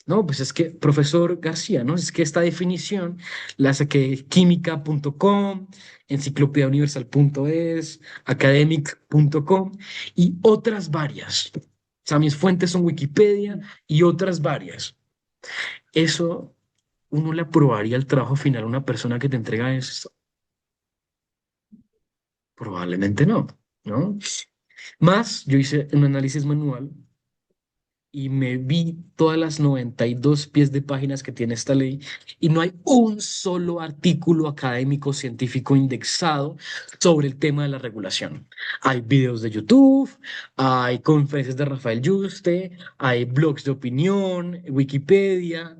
No, pues es que, profesor García, ¿no? Es que esta definición la saqué de química.com, enciclopediauniversal.es, academic.com y otras varias. O sea, mis fuentes son Wikipedia y otras varias. Eso uno le aprobaría el trabajo final a una persona que te entrega eso. Probablemente no, ¿no? Más, yo hice un análisis manual y me vi todas las 92 pies de páginas que tiene esta ley y no hay un solo artículo académico científico indexado sobre el tema de la regulación. Hay videos de YouTube, hay conferencias de Rafael Yuste, hay blogs de opinión, Wikipedia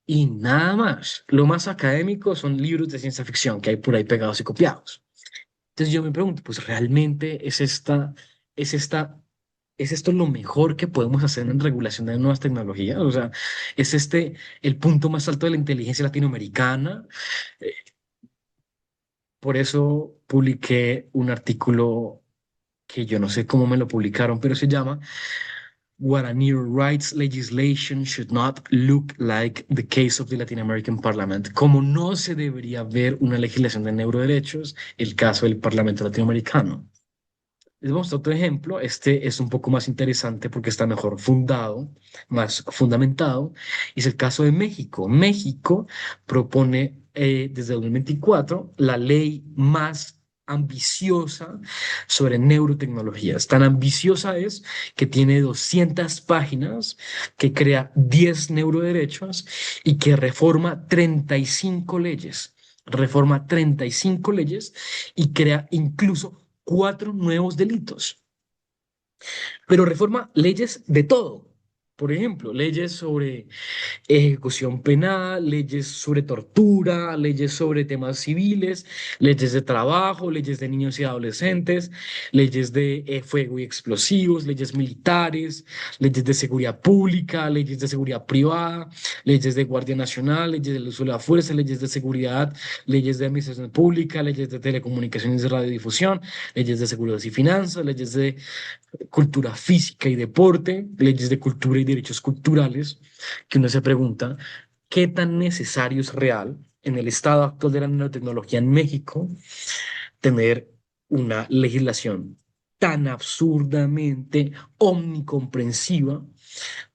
y nada más. Lo más académico son libros de ciencia ficción que hay por ahí pegados y copiados. Entonces yo me pregunto, pues realmente es esta, es esto lo mejor que podemos hacer en regulación de nuevas tecnologías. O sea, es este el punto más alto de la inteligencia latinoamericana. Eh, por eso publiqué un artículo que yo no sé cómo me lo publicaron, pero se llama What a New Rights Legislation Should Not Look Like the Case of the Latin American Parliament. Como no se debería ver una legislación de neuroderechos, el caso del Parlamento latinoamericano. Les voy a mostrar otro ejemplo. Este es un poco más interesante porque está mejor fundado, más fundamentado. Y es el caso de México. México propone desde 2024 la ley más ambiciosa sobre neurotecnologías. Tan ambiciosa es que tiene 200 páginas, que crea 10 neuroderechos y que reforma 35 leyes. Reforma 35 leyes y crea incluso cuatro nuevos delitos, pero reforma leyes de todo. Por ejemplo, leyes sobre ejecución penal, leyes sobre tortura, leyes sobre temas civiles, leyes de trabajo, leyes de niños y adolescentes, leyes de fuego y explosivos, leyes militares, leyes de seguridad pública, leyes de seguridad privada, leyes de Guardia Nacional, leyes del uso de la fuerza, leyes de seguridad, leyes de administración pública, leyes de telecomunicaciones y radiodifusión, leyes de seguridad y finanzas, leyes de cultura física y deporte, leyes de cultura y derechos culturales, que uno se pregunta, ¿qué tan necesario es real en el estado actual de la nanotecnología en México tener una legislación tan absurdamente omnicomprensiva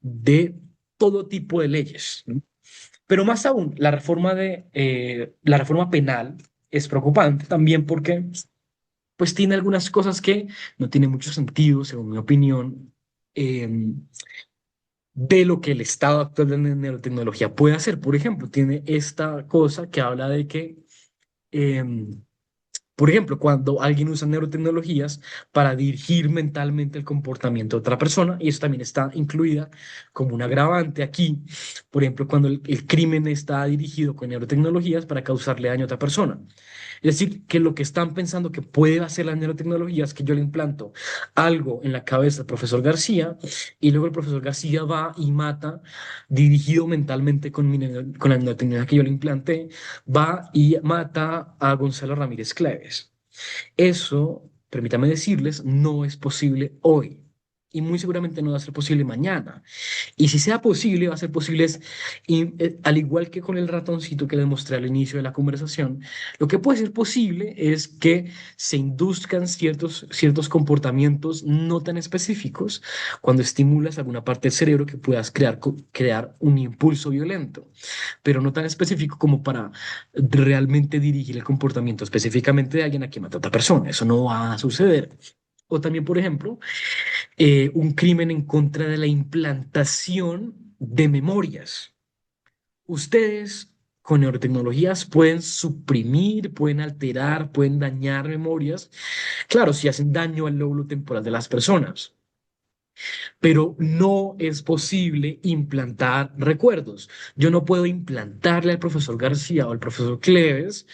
de todo tipo de leyes, ¿no? Pero más aún, la reforma penal es preocupante también porque pues tiene algunas cosas que no tienen mucho sentido, según mi opinión, eh, de lo que el estado actual de la neurotecnología puede hacer. Por ejemplo, tiene esta cosa que habla de que eh, Por ejemplo, cuando alguien usa neurotecnologías para dirigir mentalmente el comportamiento de otra persona, y eso también está incluida como un agravante aquí, por ejemplo, cuando el crimen está dirigido con neurotecnologías para causarle daño a otra persona. Es decir, que lo que están pensando que puede hacer la neurotecnología es que yo le implanto algo en la cabeza al profesor García y luego el profesor García va y mata, dirigido mentalmente con la neurotecnología que yo le implanté, va y mata a Gonzalo Ramírez Cleves. Eso, permítame decirles, no es posible hoy. Y muy seguramente no va a ser posible mañana. Y si sea posible, va a ser posible, al igual que con el ratoncito que les mostré al inicio de la conversación, lo que puede ser posible es que se induzcan ciertos comportamientos no tan específicos cuando estimulas alguna parte del cerebro que puedas crear un impulso violento, pero no tan específico como para realmente dirigir el comportamiento específicamente de alguien a quien mata a otra persona. Eso no va a suceder. O también, por ejemplo, un crimen en contra de la implantación de memorias. Ustedes con neurotecnologías pueden suprimir, pueden alterar, pueden dañar memorias. Claro, si hacen daño al lóbulo temporal de las personas, pero no es posible implantar recuerdos. Yo no puedo implantarle al profesor García o al profesor Cleves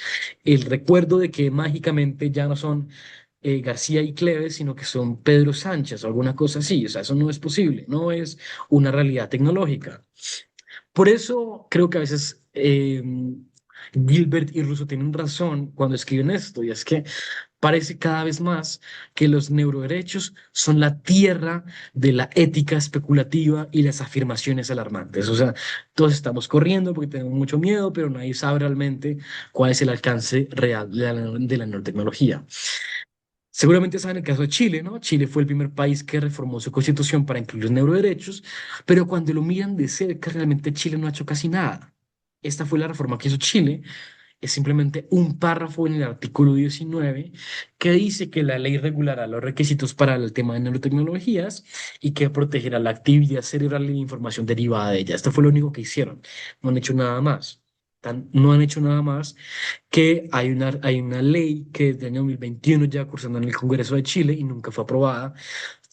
el recuerdo de que mágicamente ya no son García y Cleves, sino que son Pedro Sánchez o alguna cosa así. O sea, eso no es posible, no es una realidad tecnológica. Por eso creo que a veces Gilbert y Russo tienen razón cuando escriben esto, y es que parece cada vez más que los neuroderechos son la tierra de la ética especulativa y las afirmaciones alarmantes. O sea, todos estamos corriendo porque tenemos mucho miedo, pero nadie sabe realmente cuál es el alcance real de la nanotecnología. Seguramente saben el caso de Chile, ¿no? Chile fue el primer país que reformó su constitución para incluir los neuroderechos, pero cuando lo miran de cerca, realmente Chile no ha hecho casi nada. Esta fue la reforma que hizo Chile, es simplemente un párrafo en el artículo 19 que dice que la ley regulará los requisitos para el tema de nanotecnologías y que protegerá la actividad cerebral y la información derivada de ella. Esto fue lo único que hicieron. No han hecho nada más. No han hecho nada más que hay una ley que desde el año 2021 ya cursando en el Congreso de Chile y nunca fue aprobada,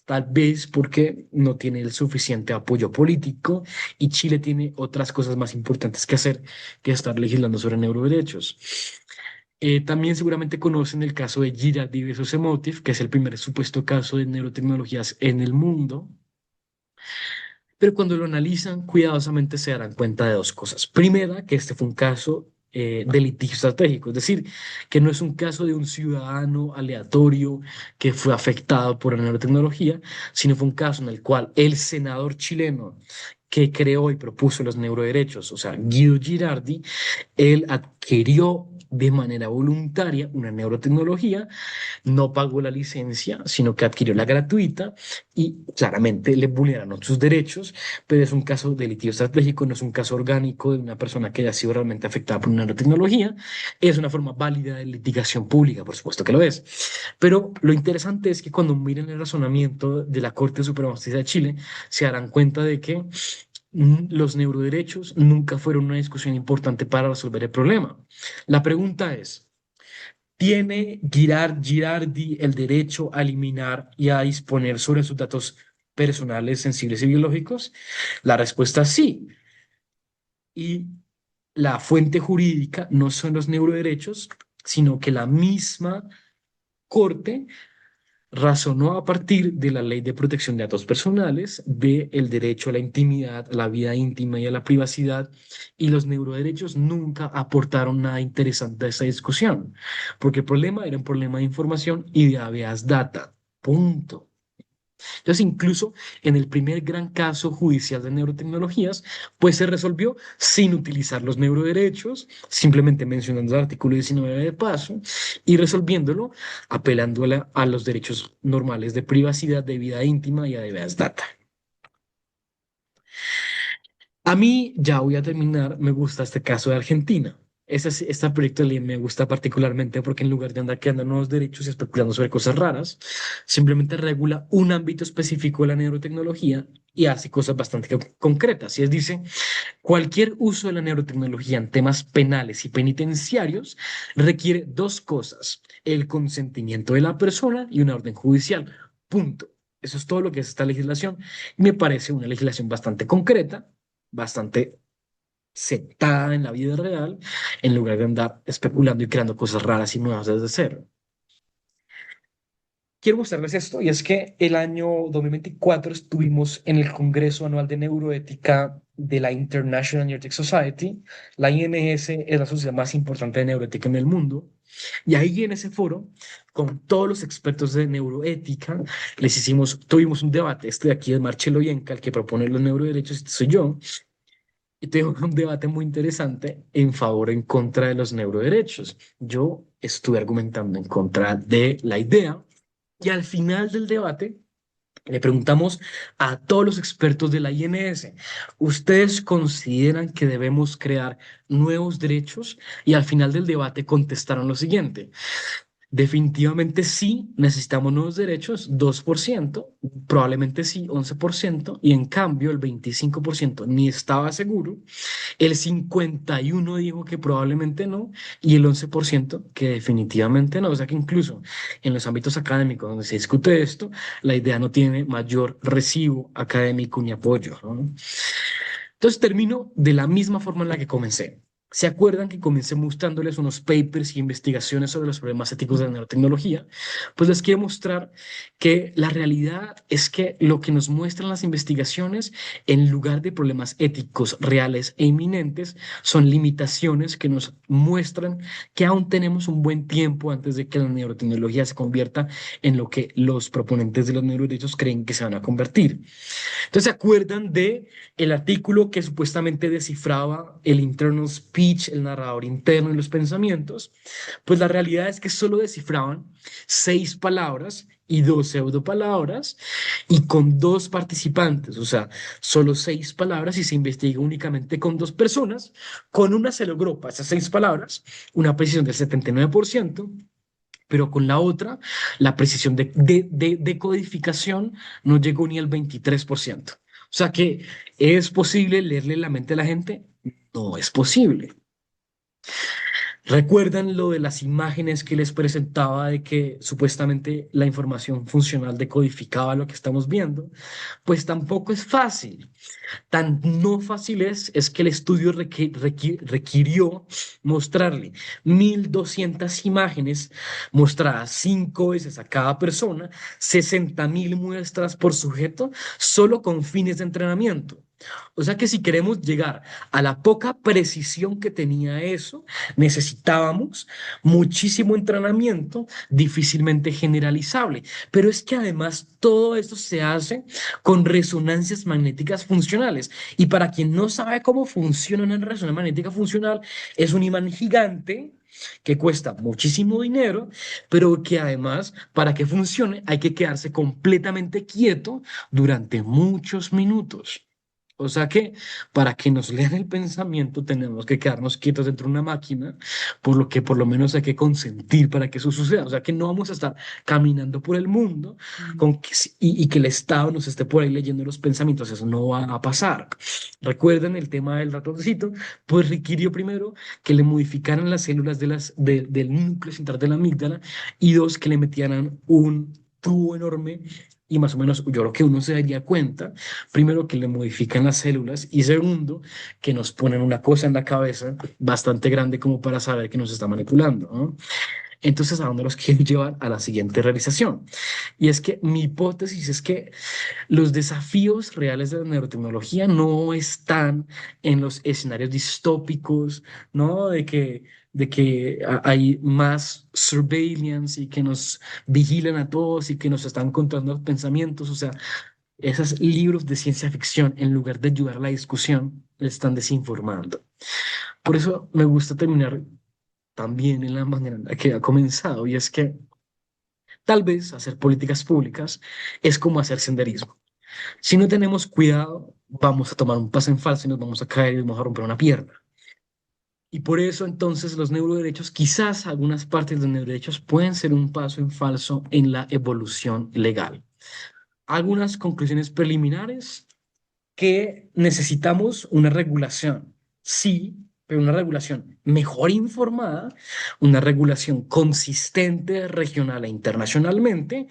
tal vez porque no tiene el suficiente apoyo político y Chile tiene otras cosas más importantes que hacer que estar legislando sobre neuroderechos. También seguramente conocen el caso de Girardi versus Emotiv, que es el primer supuesto caso de neurotecnologías en el mundo, pero cuando lo analizan cuidadosamente se darán cuenta de dos cosas. Primera, que este fue un caso de litigio estratégico, es decir, que no es un caso de un ciudadano aleatorio que fue afectado por la nanotecnología, sino fue un caso en el cual el senador chileno que creó y propuso los neuroderechos, o sea, Guido Girardi, él adquirió de manera voluntaria una neurotecnología, no pagó la licencia, sino que adquirió la gratuita y claramente le vulneraron sus derechos, pero es un caso de litigio estratégico, no es un caso orgánico de una persona que haya sido realmente afectada por una nanotecnología, es una forma válida de litigación pública, por supuesto que lo es. Pero lo interesante es que cuando miren el razonamiento de la Corte Suprema de Justicia de Chile, se darán cuenta de que los neuroderechos nunca fueron una discusión importante para resolver el problema. La pregunta es, ¿tiene Girardi el derecho a eliminar y a disponer sobre sus datos personales, sensibles y biológicos? La respuesta es sí. Y la fuente jurídica no son los neuroderechos, sino que la misma Corte razonó a partir de la Ley de Protección de Datos Personales, del derecho a la intimidad, a la vida íntima y a la privacidad, y los neuroderechos nunca aportaron nada interesante a esa discusión, porque el problema era un problema de información y de habeas data. Punto. Entonces, incluso en el primer gran caso judicial de neurotecnologías, pues se resolvió sin utilizar los neuroderechos, simplemente mencionando el artículo 19 de paso y resolviéndolo apelando a los derechos normales de privacidad, de vida íntima y a habeas data. A mí, ya voy a terminar, me gusta este caso de Argentina. Este proyecto de ley me gusta particularmente porque en lugar de andar creando nuevos derechos y especulando sobre cosas raras, simplemente regula un ámbito específico de la neurotecnología y hace cosas bastante concretas. Y es, dice, cualquier uso de la neurotecnología en temas penales y penitenciarios requiere dos cosas: el consentimiento de la persona y una orden judicial. Punto. Eso es todo lo que es esta legislación. Y me parece una legislación bastante concreta, bastante sentada en la vida real, en lugar de andar especulando y creando cosas raras y nuevas desde cero. Quiero mostrarles esto, y es que el año 2024 estuvimos en el Congreso Anual de Neuroética de la International Neuroethics Society. La INS es la sociedad más importante de neuroética en el mundo. Y ahí en ese foro, con todos los expertos de neuroética, tuvimos un debate. Este de aquí es Marcelo Yenka, el que propone los neuroderechos, este soy yo. Y tuvimos un debate muy interesante en favor o en contra de los neuroderechos. Yo estuve argumentando en contra de la idea y al final del debate le preguntamos a todos los expertos de la INS: ¿ustedes consideran que debemos crear nuevos derechos? Y al final del debate contestaron lo siguiente: definitivamente sí, necesitamos nuevos derechos, 2%, probablemente sí, 11%, y en cambio el 25% ni estaba seguro, el 51% dijo que probablemente no, y el 11% que definitivamente no. O sea que incluso en los ámbitos académicos donde se discute esto, la idea no tiene mayor recibo académico ni apoyo, ¿no? Entonces termino de la misma forma en la que comencé. ¿Se acuerdan que comencé mostrándoles unos papers y investigaciones sobre los problemas éticos de la nanotecnología? Pues les quiero mostrar que la realidad es que lo que nos muestran las investigaciones, en lugar de problemas éticos reales e inminentes, son limitaciones que nos muestran que aún tenemos un buen tiempo antes de que la neurotecnología se convierta en lo que los proponentes de los neuroderechos creen que se van a convertir. Entonces, ¿se acuerdan de el artículo que supuestamente descifraba el internal speech, el narrador interno y los pensamientos? Pues la realidad es que solo descifraban 6 palabras y 2 pseudopalabras, y con 2 participantes, o sea, solo 6 palabras, y se investiga únicamente con 2 personas. Con una se logró para esas 6 palabras una precisión del 79%, pero con la otra, la precisión de codificación no llegó ni al 23%. O sea que, ¿es posible leerle la mente a la gente? No es posible. ¿Recuerdan lo de las imágenes que les presentaba de que supuestamente la información funcional decodificaba lo que estamos viendo? Pues tampoco es fácil. Tan no fácil es que el estudio requirió mostrarle 1.200 imágenes mostradas 5 veces a cada persona, 60.000 muestras por sujeto, solo con fines de entrenamiento. O sea que si queremos llegar a la poca precisión que tenía eso, necesitábamos muchísimo entrenamiento, difícilmente generalizable. Pero es que además todo esto se hace con resonancias magnéticas funcionales. Y para quien no sabe cómo funciona una resonancia magnética funcional, es un imán gigante que cuesta muchísimo dinero, pero que además, para que funcione, hay que quedarse completamente quieto durante muchos minutos. O sea que para que nos lean el pensamiento tenemos que quedarnos quietos dentro de una máquina, por lo que por lo menos hay que consentir para que eso suceda. O sea que no vamos a estar caminando por el mundo y que el Estado nos esté por ahí leyendo los pensamientos. Eso no va a pasar. Recuerden el tema del ratoncito, pues requirió primero que le modificaran las células del núcleo central de la amígdala, y dos, que le metieran un tubo enorme. Y más o menos yo creo que uno se daría cuenta, primero, que le modifican las células, y segundo, que nos ponen una cosa en la cabeza bastante grande como para saber que nos está manipulando, ¿no? Entonces, ¿a dónde los quiero llevar? A la siguiente realización. Y es que mi hipótesis es que los desafíos reales de la neurotecnología no están en los escenarios distópicos, ¿no? De que hay más surveillance y que nos vigilan a todos y que nos están controlando los pensamientos. O sea, esos libros de ciencia ficción, en lugar de ayudar a la discusión, le están desinformando. Por eso me gusta terminar también en la manera en la que ha comenzado, y es que tal vez hacer políticas públicas es como hacer senderismo. Si no tenemos cuidado, vamos a tomar un paso en falso y nos vamos a caer y vamos a romper una pierna. Y por eso entonces los neuroderechos, quizás algunas partes de los neuroderechos pueden ser un paso en falso en la evolución legal. Algunas conclusiones preliminares que necesitamos una regulación, sí, pero una regulación mejor informada, una regulación consistente regional e internacionalmente.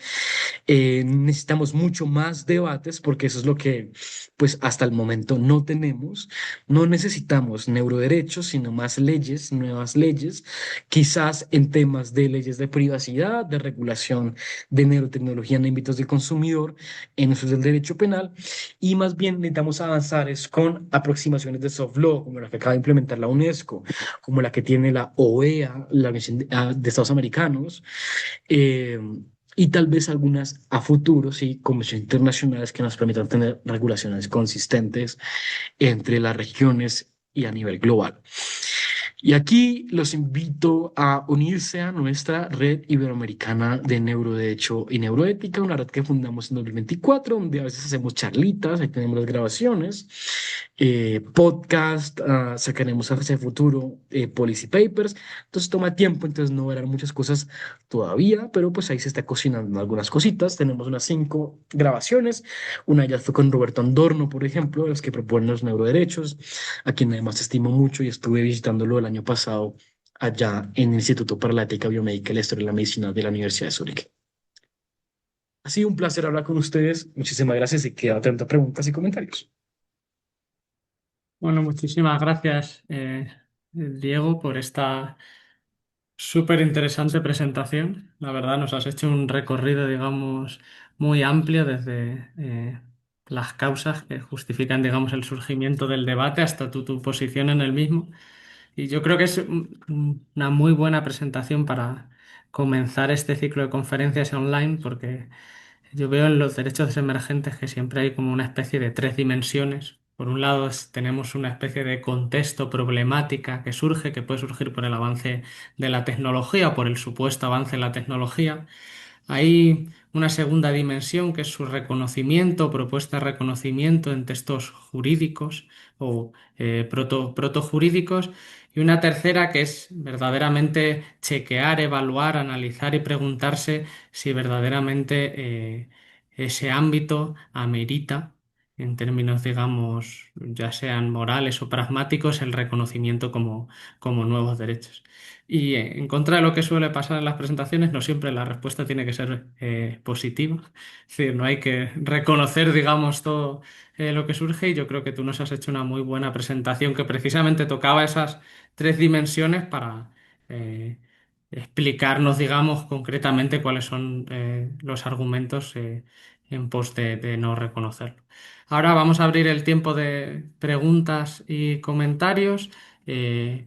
Necesitamos mucho más debates porque eso es lo que, pues, hasta el momento no tenemos. No necesitamos neuroderechos, sino más leyes, nuevas leyes, quizás en temas de leyes de privacidad, de regulación de neurotecnología en ámbitos de consumidor, en usos del derecho penal, y más bien necesitamos avanzar es con aproximaciones de soft law, como la que acaba de implementar la UNESCO, como la que tiene la OEA, la Organización de Estados Americanos, eh, y tal vez algunas a futuro, sí, convenciones internacionales que nos permitan tener regulaciones consistentes entre las regiones y a nivel global. Y aquí los invito a unirse a nuestra red iberoamericana de neuroderecho y neuroética, una red que fundamos en 2024, donde a veces hacemos charlitas, ahí tenemos las grabaciones, podcast, sacaremos hacia el futuro policy papers, entonces toma tiempo, entonces no verán muchas cosas todavía, pero pues ahí se está cocinando algunas cositas, tenemos unas 5 grabaciones, una de ellas fue con Roberto Andorno, por ejemplo, de los que proponen los neuroderechos, a quien además estimo mucho y estuve visitándolo el año pasado allá en el Instituto para la Ética Biomédica y la Historia de la Medicina de la Universidad de Zúrich. Ha sido un placer hablar con ustedes. Muchísimas gracias y quedo atento a preguntas y comentarios. Bueno, muchísimas gracias, Diego, por esta súper interesante presentación. La verdad, nos has hecho un recorrido, digamos, muy amplio desde las causas que justifican, digamos, el surgimiento del debate hasta tu posición en el mismo. Y yo creo que es una muy buena presentación para comenzar este ciclo de conferencias online, porque yo veo en los derechos emergentes que siempre hay como una especie de tres dimensiones. Por un lado, tenemos una especie de contexto, problemática que surge, que puede surgir por el avance de la tecnología o por el supuesto avance en la tecnología. Hay una segunda dimensión que es su reconocimiento, propuesta de reconocimiento en textos jurídicos o protojurídicos. Y una tercera que es verdaderamente chequear, evaluar, analizar y preguntarse si verdaderamente ese ámbito amerita, en términos, digamos, ya sean morales o pragmáticos, el reconocimiento como nuevos derechos. Y en contra de lo que suele pasar en las presentaciones, no siempre la respuesta tiene que ser positiva. Es decir, no hay que reconocer, digamos, todo lo que surge. Y yo creo que tú nos has hecho una muy buena presentación que precisamente tocaba esas tres dimensiones para eh, explicarnos, digamos, concretamente cuáles son los argumentos en pos de no reconocerlo. Ahora vamos a abrir el tiempo de preguntas y comentarios.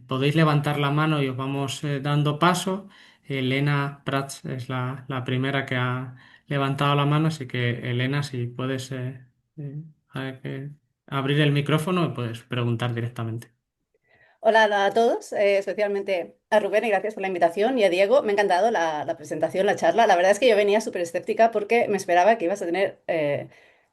Podéis levantar la mano y os vamos dando paso. Elena Prats es la primera que ha levantado la mano, así que Elena, si puedes eh, abrir el micrófono, puedes preguntar directamente. Hola a todos, especialmente a Rubén y gracias por la invitación y a Diego. Me ha encantado la presentación, la charla. La verdad es que yo venía súper escéptica porque me esperaba que ibas a tener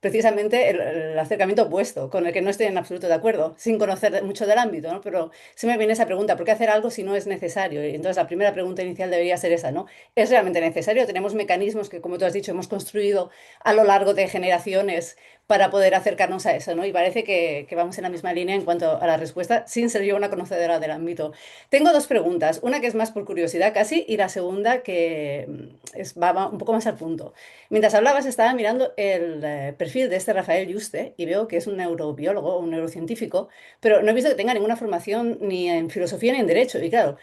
precisamente el acercamiento opuesto, con el que no estoy en absoluto de acuerdo, sin conocer mucho del ámbito, ¿no? Pero sí me viene esa pregunta, ¿por qué hacer algo si no es necesario? Y entonces la primera pregunta inicial debería ser esa, ¿no? ¿Es realmente necesario? Tenemos mecanismos que, como tú has dicho, hemos construido a lo largo de generaciones para poder acercarnos a eso, ¿no? Y parece que vamos en la misma línea en cuanto a la respuesta, sin ser yo una conocedora del ámbito. Tengo dos preguntas, una que es más por curiosidad casi, y la segunda que va un poco más al punto. Mientras hablabas, estaba mirando el perfil de este Rafael Yuste y veo que es un neurobiólogo, un neurocientífico, pero no he visto que tenga ninguna formación ni en filosofía ni en derecho. Y claro,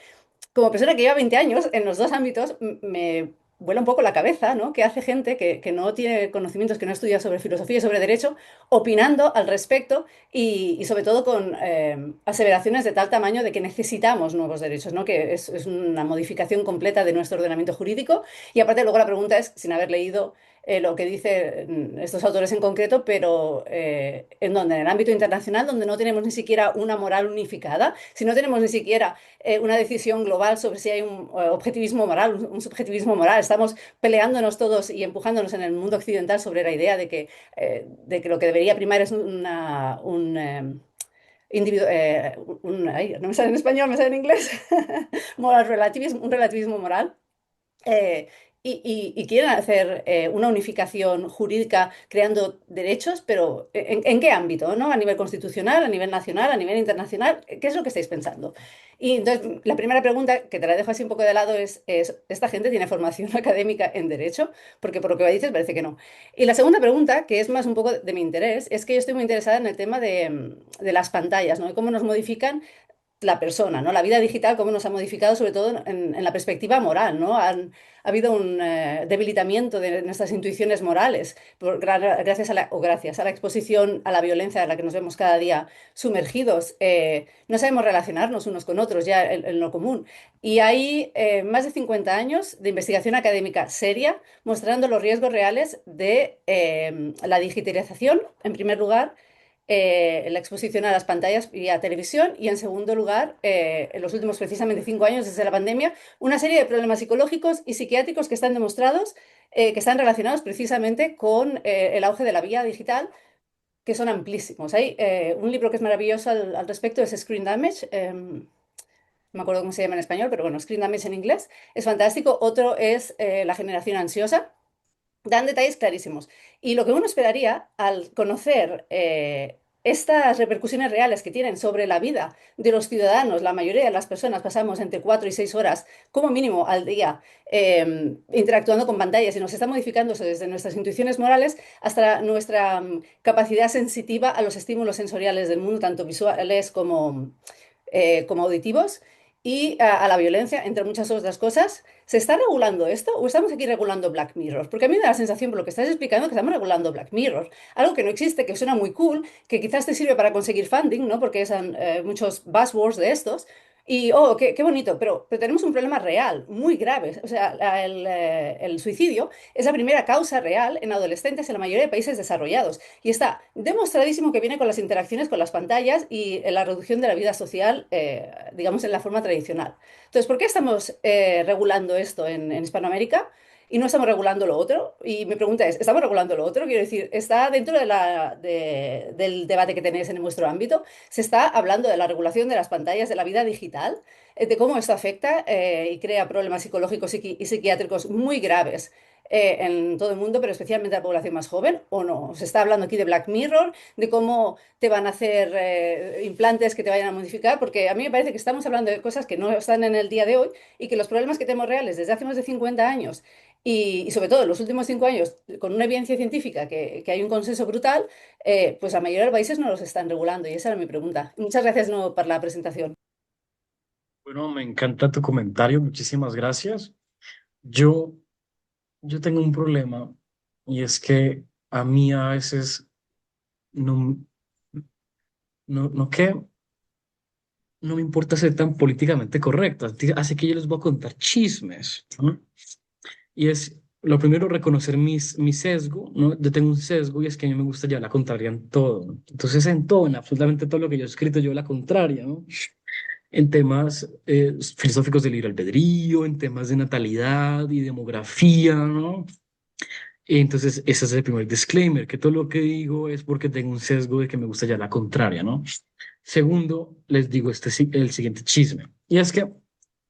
como persona que lleva 20 años en los dos ámbitos, me vuela un poco la cabeza, ¿no? Que hace gente que no tiene conocimientos, que no estudia sobre filosofía y sobre derecho, opinando al respecto y sobre todo con aseveraciones de tal tamaño de que necesitamos nuevos derechos, ¿no? Que es una modificación completa de nuestro ordenamiento jurídico. Y aparte luego la pregunta es, sin haber leído lo que dicen estos autores en concreto, pero ¿en dónde? En el ámbito internacional, donde no tenemos ni siquiera una moral unificada, si no tenemos ni siquiera una decisión global sobre si hay un objetivismo moral, un subjetivismo moral. Estamos peleándonos todos y empujándonos en el mundo occidental sobre la idea de que lo que debería primar es ay, no me sale en español, me sale en inglés, moral relativismo, un relativismo moral. eh, y quieren hacer una unificación jurídica creando derechos, pero ¿en qué ámbito? ¿No? ¿A nivel constitucional, a nivel nacional, a nivel internacional? ¿Qué es lo que estáis pensando? Y entonces, la primera pregunta, que te la dejo así un poco de lado, ¿esta gente tiene formación académica en derecho? Porque por lo que me dices parece que no. Y la segunda pregunta, que es más un poco de mi interés, es que yo estoy muy interesada en el tema de las pantallas, ¿no? De cómo nos modifican la persona, ¿no? La vida digital, cómo nos ha modificado, sobre todo en la perspectiva moral, ¿no? Ha habido un debilitamiento de nuestras intuiciones morales gracias a gracias a la exposición a la violencia a la que nos vemos cada día sumergidos. No sabemos relacionarnos unos con otros ya en lo común. Y hay más de 50 años de investigación académica seria mostrando los riesgos reales de la digitalización, en primer lugar, la exposición a las pantallas y a televisión y en segundo lugar, en los últimos precisamente 5 años desde la pandemia, una serie de problemas psicológicos y psiquiátricos que están demostrados, que están relacionados precisamente con el auge de la vía digital, que son amplísimos. Hay un libro que es maravilloso al respecto, es Screen Damage. No me acuerdo cómo se llama en español, pero bueno, Screen Damage en inglés, es fantástico. Otro es La generación ansiosa, dan detalles clarísimos. Y lo que uno esperaría al conocer estas repercusiones reales que tienen sobre la vida de los ciudadanos, la mayoría de las personas pasamos entre 4 y 6 horas como mínimo al día interactuando con pantallas y nos está modificando eso desde nuestras intuiciones morales hasta nuestra capacidad sensitiva a los estímulos sensoriales del mundo, tanto visuales como auditivos, y a la violencia, entre muchas otras cosas. ¿Se está regulando esto o estamos aquí regulando Black Mirror? Porque a mí me da la sensación, por lo que estás explicando, que estamos regulando Black Mirror. Algo que no existe, que suena muy cool, que quizás te sirve para conseguir funding, ¿no? Porque son muchos buzzwords de estos. Y, oh, qué bonito, pero tenemos un problema real, muy grave. O sea, el suicidio es la primera causa real en adolescentes en la mayoría de países desarrollados. Y está demostradísimo que viene con las interacciones con las pantallas y la reducción de la vida social, digamos, en la forma tradicional. Entonces, ¿por qué estamos regulando esto en Hispanoamérica y no estamos regulando lo otro? Y mi pregunta es, ¿estamos regulando lo otro? Quiero decir, ¿está dentro del debate que tenéis en vuestro ámbito? ¿Se está hablando de la regulación de las pantallas, de la vida digital, de cómo esto afecta y crea problemas psicológicos y psiquiátricos muy graves? En todo el mundo, pero especialmente a la población más joven, ¿o no? Se está hablando aquí de Black Mirror, de cómo te van a hacer implantes que te vayan a modificar, porque a mí me parece que estamos hablando de cosas que no están en el día de hoy y que los problemas que tenemos reales desde hace más de 50 años y sobre todo en los últimos 5 años, con una evidencia científica que hay un consenso brutal, pues la mayoría de los países no los están regulando y esa era mi pregunta. Muchas gracias no, por la presentación. Bueno, me encanta tu comentario, muchísimas gracias. Yo, yo tengo un problema y es que a mí a veces no, que no me importa ser tan políticamente correcto, así que yo les voy a contar chismes, ¿no? Y es, lo primero, reconocer mi sesgo, ¿no? Yo tengo un sesgo y es que a mí me gusta llevar la contraria en todo, ¿no? Entonces, en todo, en absolutamente todo lo que yo he escrito, yo la contraria, ¿no? En temas filosóficos del libre albedrío, en temas de natalidad y demografía, ¿no? Entonces, ese es el primer disclaimer, que todo lo que digo es porque tengo un sesgo de que me gusta ya la contraria, ¿no? Segundo, les digo el siguiente chisme. Y es que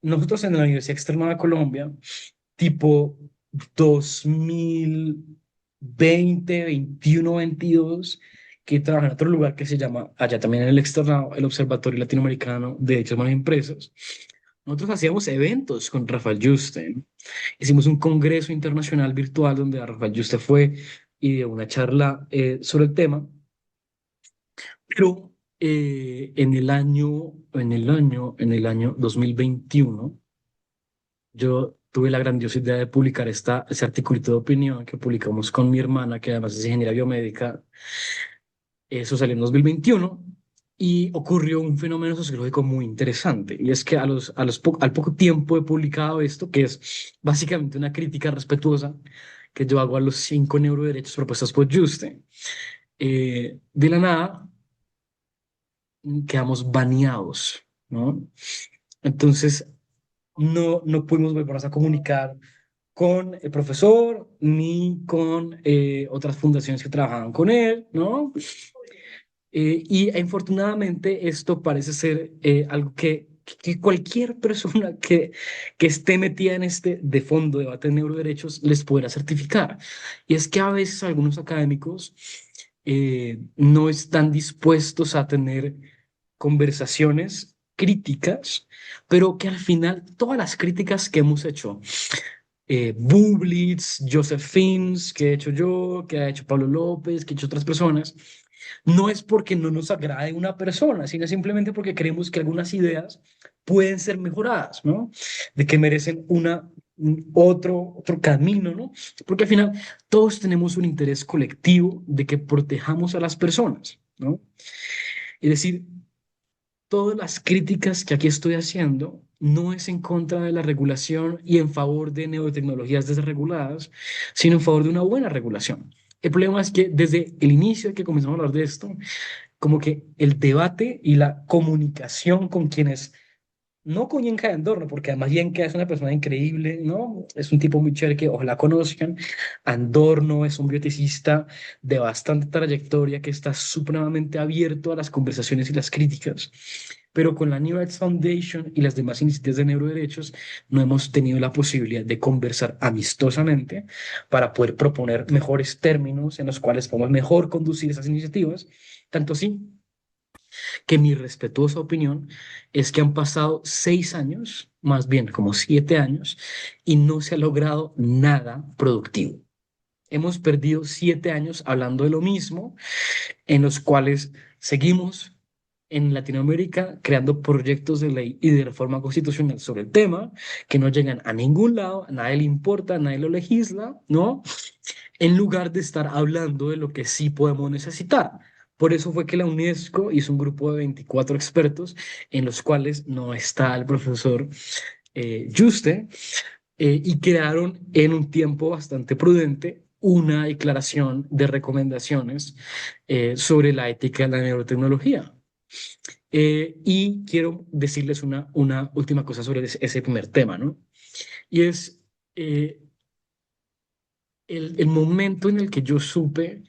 nosotros en la Universidad Externada de Colombia, tipo 2020, 21, 22, que trabaja en otro lugar que se llama, allá también en el externado, el Observatorio Latinoamericano de Derechos Humanos e Impresos. Nosotros hacíamos eventos con Rafael Yuste. Hicimos un congreso internacional virtual donde Rafael Yuste fue y dio una charla sobre el tema, pero en el año 2021, yo tuve la grandiosa idea de publicar ese articulito de opinión que publicamos con mi hermana, que además es ingeniera biomédica. Eso salió en 2021 y ocurrió un fenómeno sociológico muy interesante. Y es que al poco tiempo he publicado esto, que es básicamente una crítica respetuosa que yo hago a los 5 neuroderechos propuestos por Juste. De la nada quedamos baneados, ¿no? Entonces, no pudimos volvernos a comunicar con el profesor ni con otras fundaciones que trabajaban con él, ¿no? Y infortunadamente esto parece ser algo que cualquier persona que esté metida en este de fondo debate de neuroderechos les podrá certificar. Y es que a veces algunos académicos no están dispuestos a tener conversaciones críticas, pero que al final todas las críticas que hemos hecho, Bublitz, Joseph Fins, que he hecho yo, que ha hecho Pablo López, que ha hecho otras personas, no es porque no nos agrade una persona, sino simplemente porque creemos que algunas ideas pueden ser mejoradas, ¿no? De que merecen otro camino, ¿no? Porque al final todos tenemos un interés colectivo de que protejamos a las personas, ¿no? Es decir, todas las críticas que aquí estoy haciendo no es en contra de la regulación y en favor de neotecnologías desreguladas, sino en favor de una buena regulación. El problema es que desde el inicio que comenzamos a hablar de esto, como que el debate y la comunicación con quienes, no con Yenka de Andorno, porque además Yenka es una persona increíble, ¿no? Es un tipo muy chévere que ojalá conozcan. Andorno es un bioticista de bastante trayectoria que está supremamente abierto a las conversaciones y las críticas. Pero con la New Rights Foundation y las demás iniciativas de neuroderechos no hemos tenido la posibilidad de conversar amistosamente para poder proponer mejores términos en los cuales podamos mejor conducir esas iniciativas. Tanto así que mi respetuosa opinión es que han pasado 6 años, más bien como 7 años, y no se ha logrado nada productivo. Hemos perdido 7 años hablando de lo mismo, en los cuales seguimos en Latinoamérica creando proyectos de ley y de reforma constitucional sobre el tema, que no llegan a ningún lado, a nadie le importa, a nadie lo legisla, ¿no? En lugar de estar hablando de lo que sí podemos necesitar. Por eso fue que la UNESCO hizo un grupo de 24 expertos en los cuales no está el profesor Juste, y crearon en un tiempo bastante prudente una declaración de recomendaciones sobre la ética de la neurotecnología. Y quiero decirles una última cosa sobre ese primer tema, ¿no? Y es eh, el momento en el que yo supe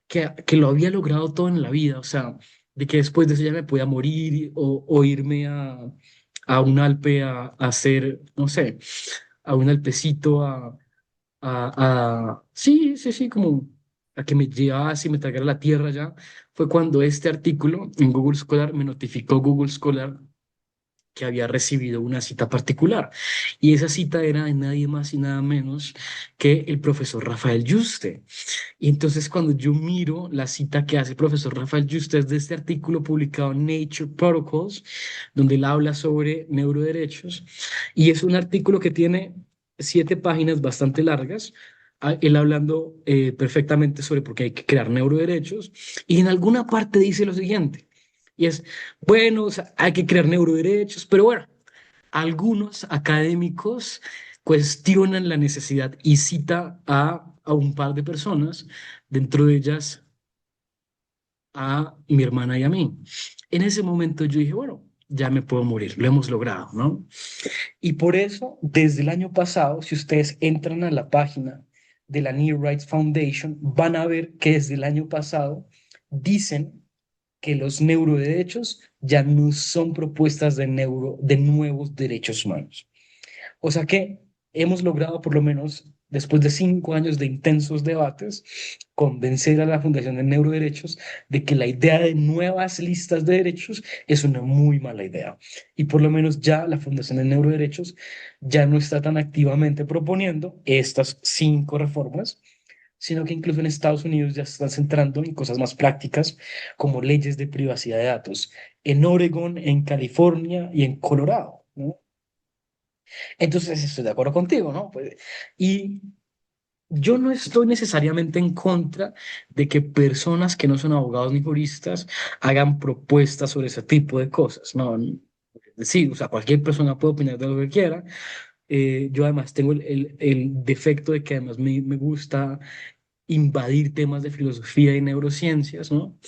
que lo había logrado todo en la vida, o sea, de que después de eso ya me podía morir o irme a un Alpe a hacer, no sé, a un alpecito sí, sí, sí, como a que me llevase y me tragara la tierra ya, fue cuando este artículo en Google Scholar me notificó Google Scholar que había recibido una cita particular. Y esa cita era de nadie más y nada menos que el profesor Rafael Yuste. Y entonces cuando yo miro la cita que hace el profesor Rafael Yuste es de este artículo publicado en Nature Protocols, donde él habla sobre neuroderechos, y es un artículo que tiene 7 páginas bastante largas, él hablando perfectamente sobre por qué hay que crear neuroderechos, y en alguna parte dice lo siguiente, y es, bueno, o sea, hay que crear neuroderechos, pero bueno, algunos académicos cuestionan la necesidad y cita a un par de personas, dentro de ellas a mi hermana y a mí. En ese momento yo dije, bueno, ya me puedo morir, lo hemos logrado, ¿no? Y por eso, desde el año pasado, si ustedes entran a la página de la New Rights Foundation, van a ver que desde el año pasado dicen que los neuroderechos ya no son propuestas de nuevos derechos humanos. O sea que hemos logrado, por lo menos después de 5 años de intensos debates, convencer a la Fundación de Neuroderechos de que la idea de nuevas listas de derechos es una muy mala idea. Y por lo menos ya la Fundación de Neuroderechos ya no está tan activamente proponiendo estas 5 reformas, sino que incluso en Estados Unidos ya se están centrando en cosas más prácticas como leyes de privacidad de datos en Oregon, en California y en Colorado, ¿no? Entonces estoy de acuerdo contigo, ¿no? Pues, y yo no estoy necesariamente en contra de que personas que no son abogados ni juristas hagan propuestas sobre ese tipo de cosas, ¿no? Sí, o sea, cualquier persona puede opinar de lo que quiera. Yo además tengo el defecto de que además me gusta invadir temas de filosofía y neurociencias, ¿no?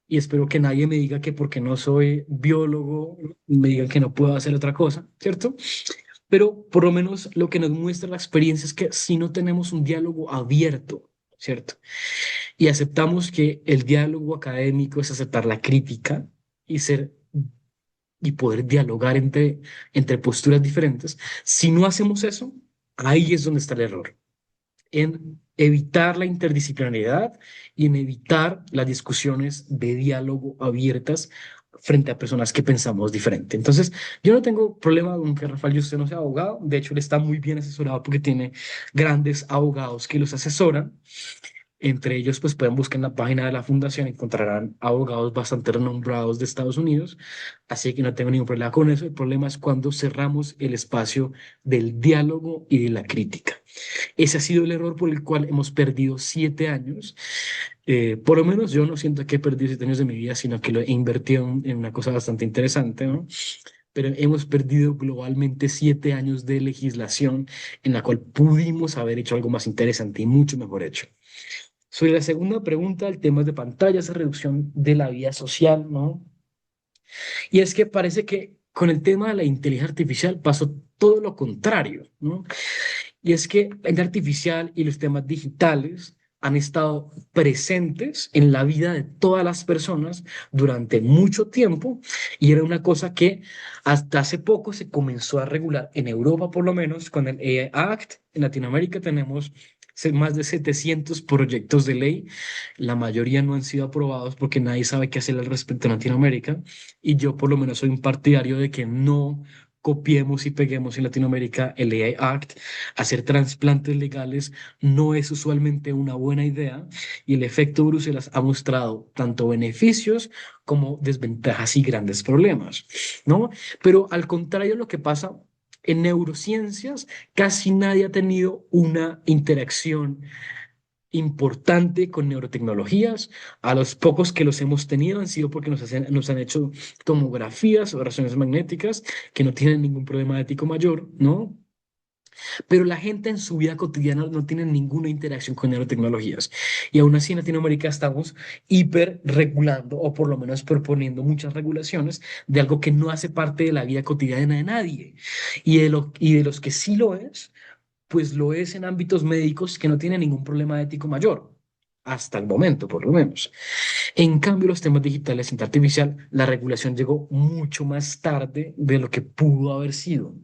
Y espero que nadie me diga que porque no soy biólogo, me digan que no puedo hacer otra cosa, ¿cierto? Pero por lo menos lo que nos muestra la experiencia es que si no tenemos un diálogo abierto ¿cierto? Y aceptamos que el diálogo académico es aceptar la crítica y ser y poder dialogar entre posturas diferentes. Si no hacemos eso, ahí es donde está el error, en evitar la interdisciplinariedad y en evitar las discusiones de diálogo abiertas frente a personas que pensamos diferente. Entonces, yo no tengo problema con que Rafael usted no sea abogado. De hecho, él está muy bien asesorado porque tiene grandes abogados que los asesoran. Entre ellos, pues pueden buscar en la página de la fundación, encontrarán abogados bastante renombrados de Estados Unidos, así que no tengo ningún problema con eso. El problema es cuando cerramos el espacio del diálogo y de la crítica. Ese ha sido el error por el cual hemos perdido 7 años. Por lo menos yo no siento que he perdido 7 años de mi vida, sino que lo he invertido en una cosa bastante interesante, ¿no? Pero hemos perdido globalmente 7 años de legislación en la cual pudimos haber hecho algo más interesante y mucho mejor hecho. Sobre la segunda pregunta, el tema de pantallas, reducción de la vida social, ¿no? Y es que parece que con el tema de la inteligencia artificial pasó todo lo contrario, ¿no? Y es que la inteligencia artificial y los temas digitales han estado presentes en la vida de todas las personas durante mucho tiempo y era una cosa que hasta hace poco se comenzó a regular en Europa, por lo menos con el AI Act. En Latinoamérica tenemos más de 700 proyectos de ley. La mayoría no han sido aprobados porque nadie sabe qué hacer al respecto en Latinoamérica y yo por lo menos soy un partidario de que no copiemos y peguemos en Latinoamérica el AI Act. Hacer trasplantes legales no es usualmente una buena idea y el efecto Bruselas ha mostrado tanto beneficios como desventajas y grandes problemas, ¿no? Pero al contrario de lo que pasa en neurociencias, casi nadie ha tenido una interacción importante con neurotecnologías. A los pocos que los hemos tenido han sido porque nos han hecho tomografías o resonancias magnéticas que no tienen ningún problema ético mayor, ¿no? Pero la gente en su vida cotidiana no tiene ninguna interacción con nanotecnologías. Y aún así en Latinoamérica estamos hiper regulando o por lo menos proponiendo muchas regulaciones de algo que no hace parte de la vida cotidiana de nadie. Y de los que sí lo es, pues lo es en ámbitos médicos que no tienen ningún problema ético mayor. Hasta el momento, por lo menos. En cambio, los temas digitales, inteligencia artificial, la regulación llegó mucho más tarde de lo que pudo haber sido.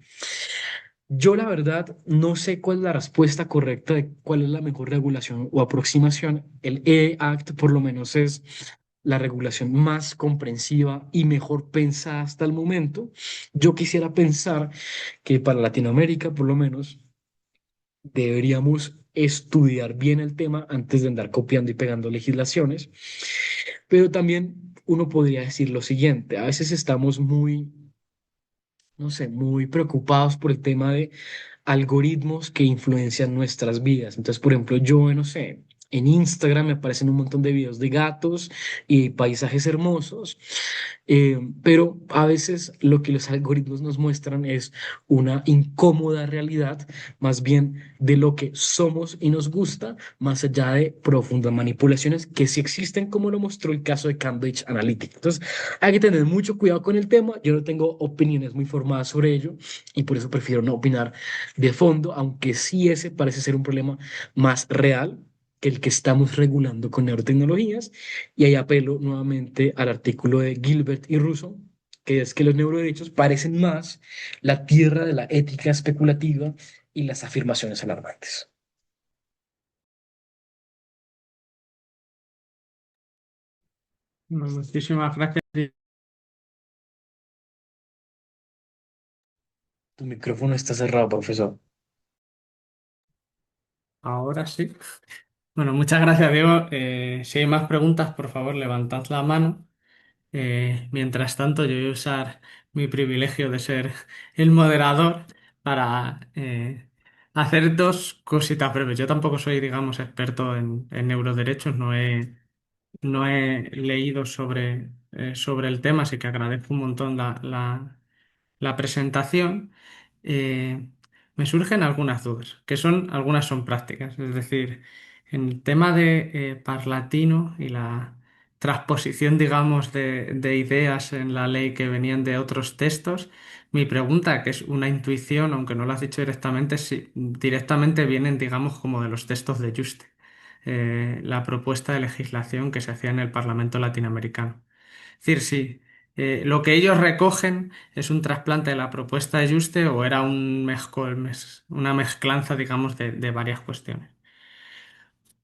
Yo la verdad no sé cuál es la respuesta correcta de cuál es la mejor regulación o aproximación. El E-Act por lo menos es la regulación más comprensiva y mejor pensada hasta el momento. Yo quisiera pensar que para Latinoamérica por lo menos deberíamos estudiar bien el tema antes de andar copiando y pegando legislaciones, pero también uno podría decir lo siguiente, a veces estamos muy, no sé, muy preocupados por el tema de algoritmos que influencian nuestras vidas. Entonces, por ejemplo, yo, no sé, en Instagram me aparecen un montón de videos de gatos y paisajes hermosos, pero a veces lo que los algoritmos nos muestran es una incómoda realidad, más bien de lo que somos y nos gusta, más allá de profundas manipulaciones que sí existen, como lo mostró el caso de Cambridge Analytica. Entonces, hay que tener mucho cuidado con el tema. Yo no tengo opiniones muy formadas sobre ello y por eso prefiero no opinar de fondo, aunque sí ese parece ser un problema más real que el que estamos regulando con neurotecnologías. Y ahí apelo nuevamente al artículo de Gilbert y Russo, que es que los neuroderechos parecen más la tierra de la ética especulativa y las afirmaciones alarmantes. Bueno, muchísimas gracias. Tu micrófono está cerrado, profesor. Ahora sí. Bueno, muchas gracias, Diego. Si hay más preguntas, por favor, levantad la mano. Mientras tanto, yo voy a usar mi privilegio de ser el moderador para hacer dos cositas breves. Yo tampoco soy, digamos, experto en neuroderechos, no he leído sobre el tema, así que agradezco un montón la presentación. eh, Me surgen algunas dudas, algunas son prácticas. Es decir, en el tema de Parlatino y la transposición, digamos, de ideas en la ley que venían de otros textos, mi pregunta, que es una intuición, aunque no lo has dicho directamente, si directamente vienen, digamos, como de los textos de Juste. la propuesta de legislación que se hacía en el Parlamento latinoamericano. Es decir, si lo que ellos recogen es un trasplante de la propuesta de Juste o era una mezclanza, digamos, de varias cuestiones.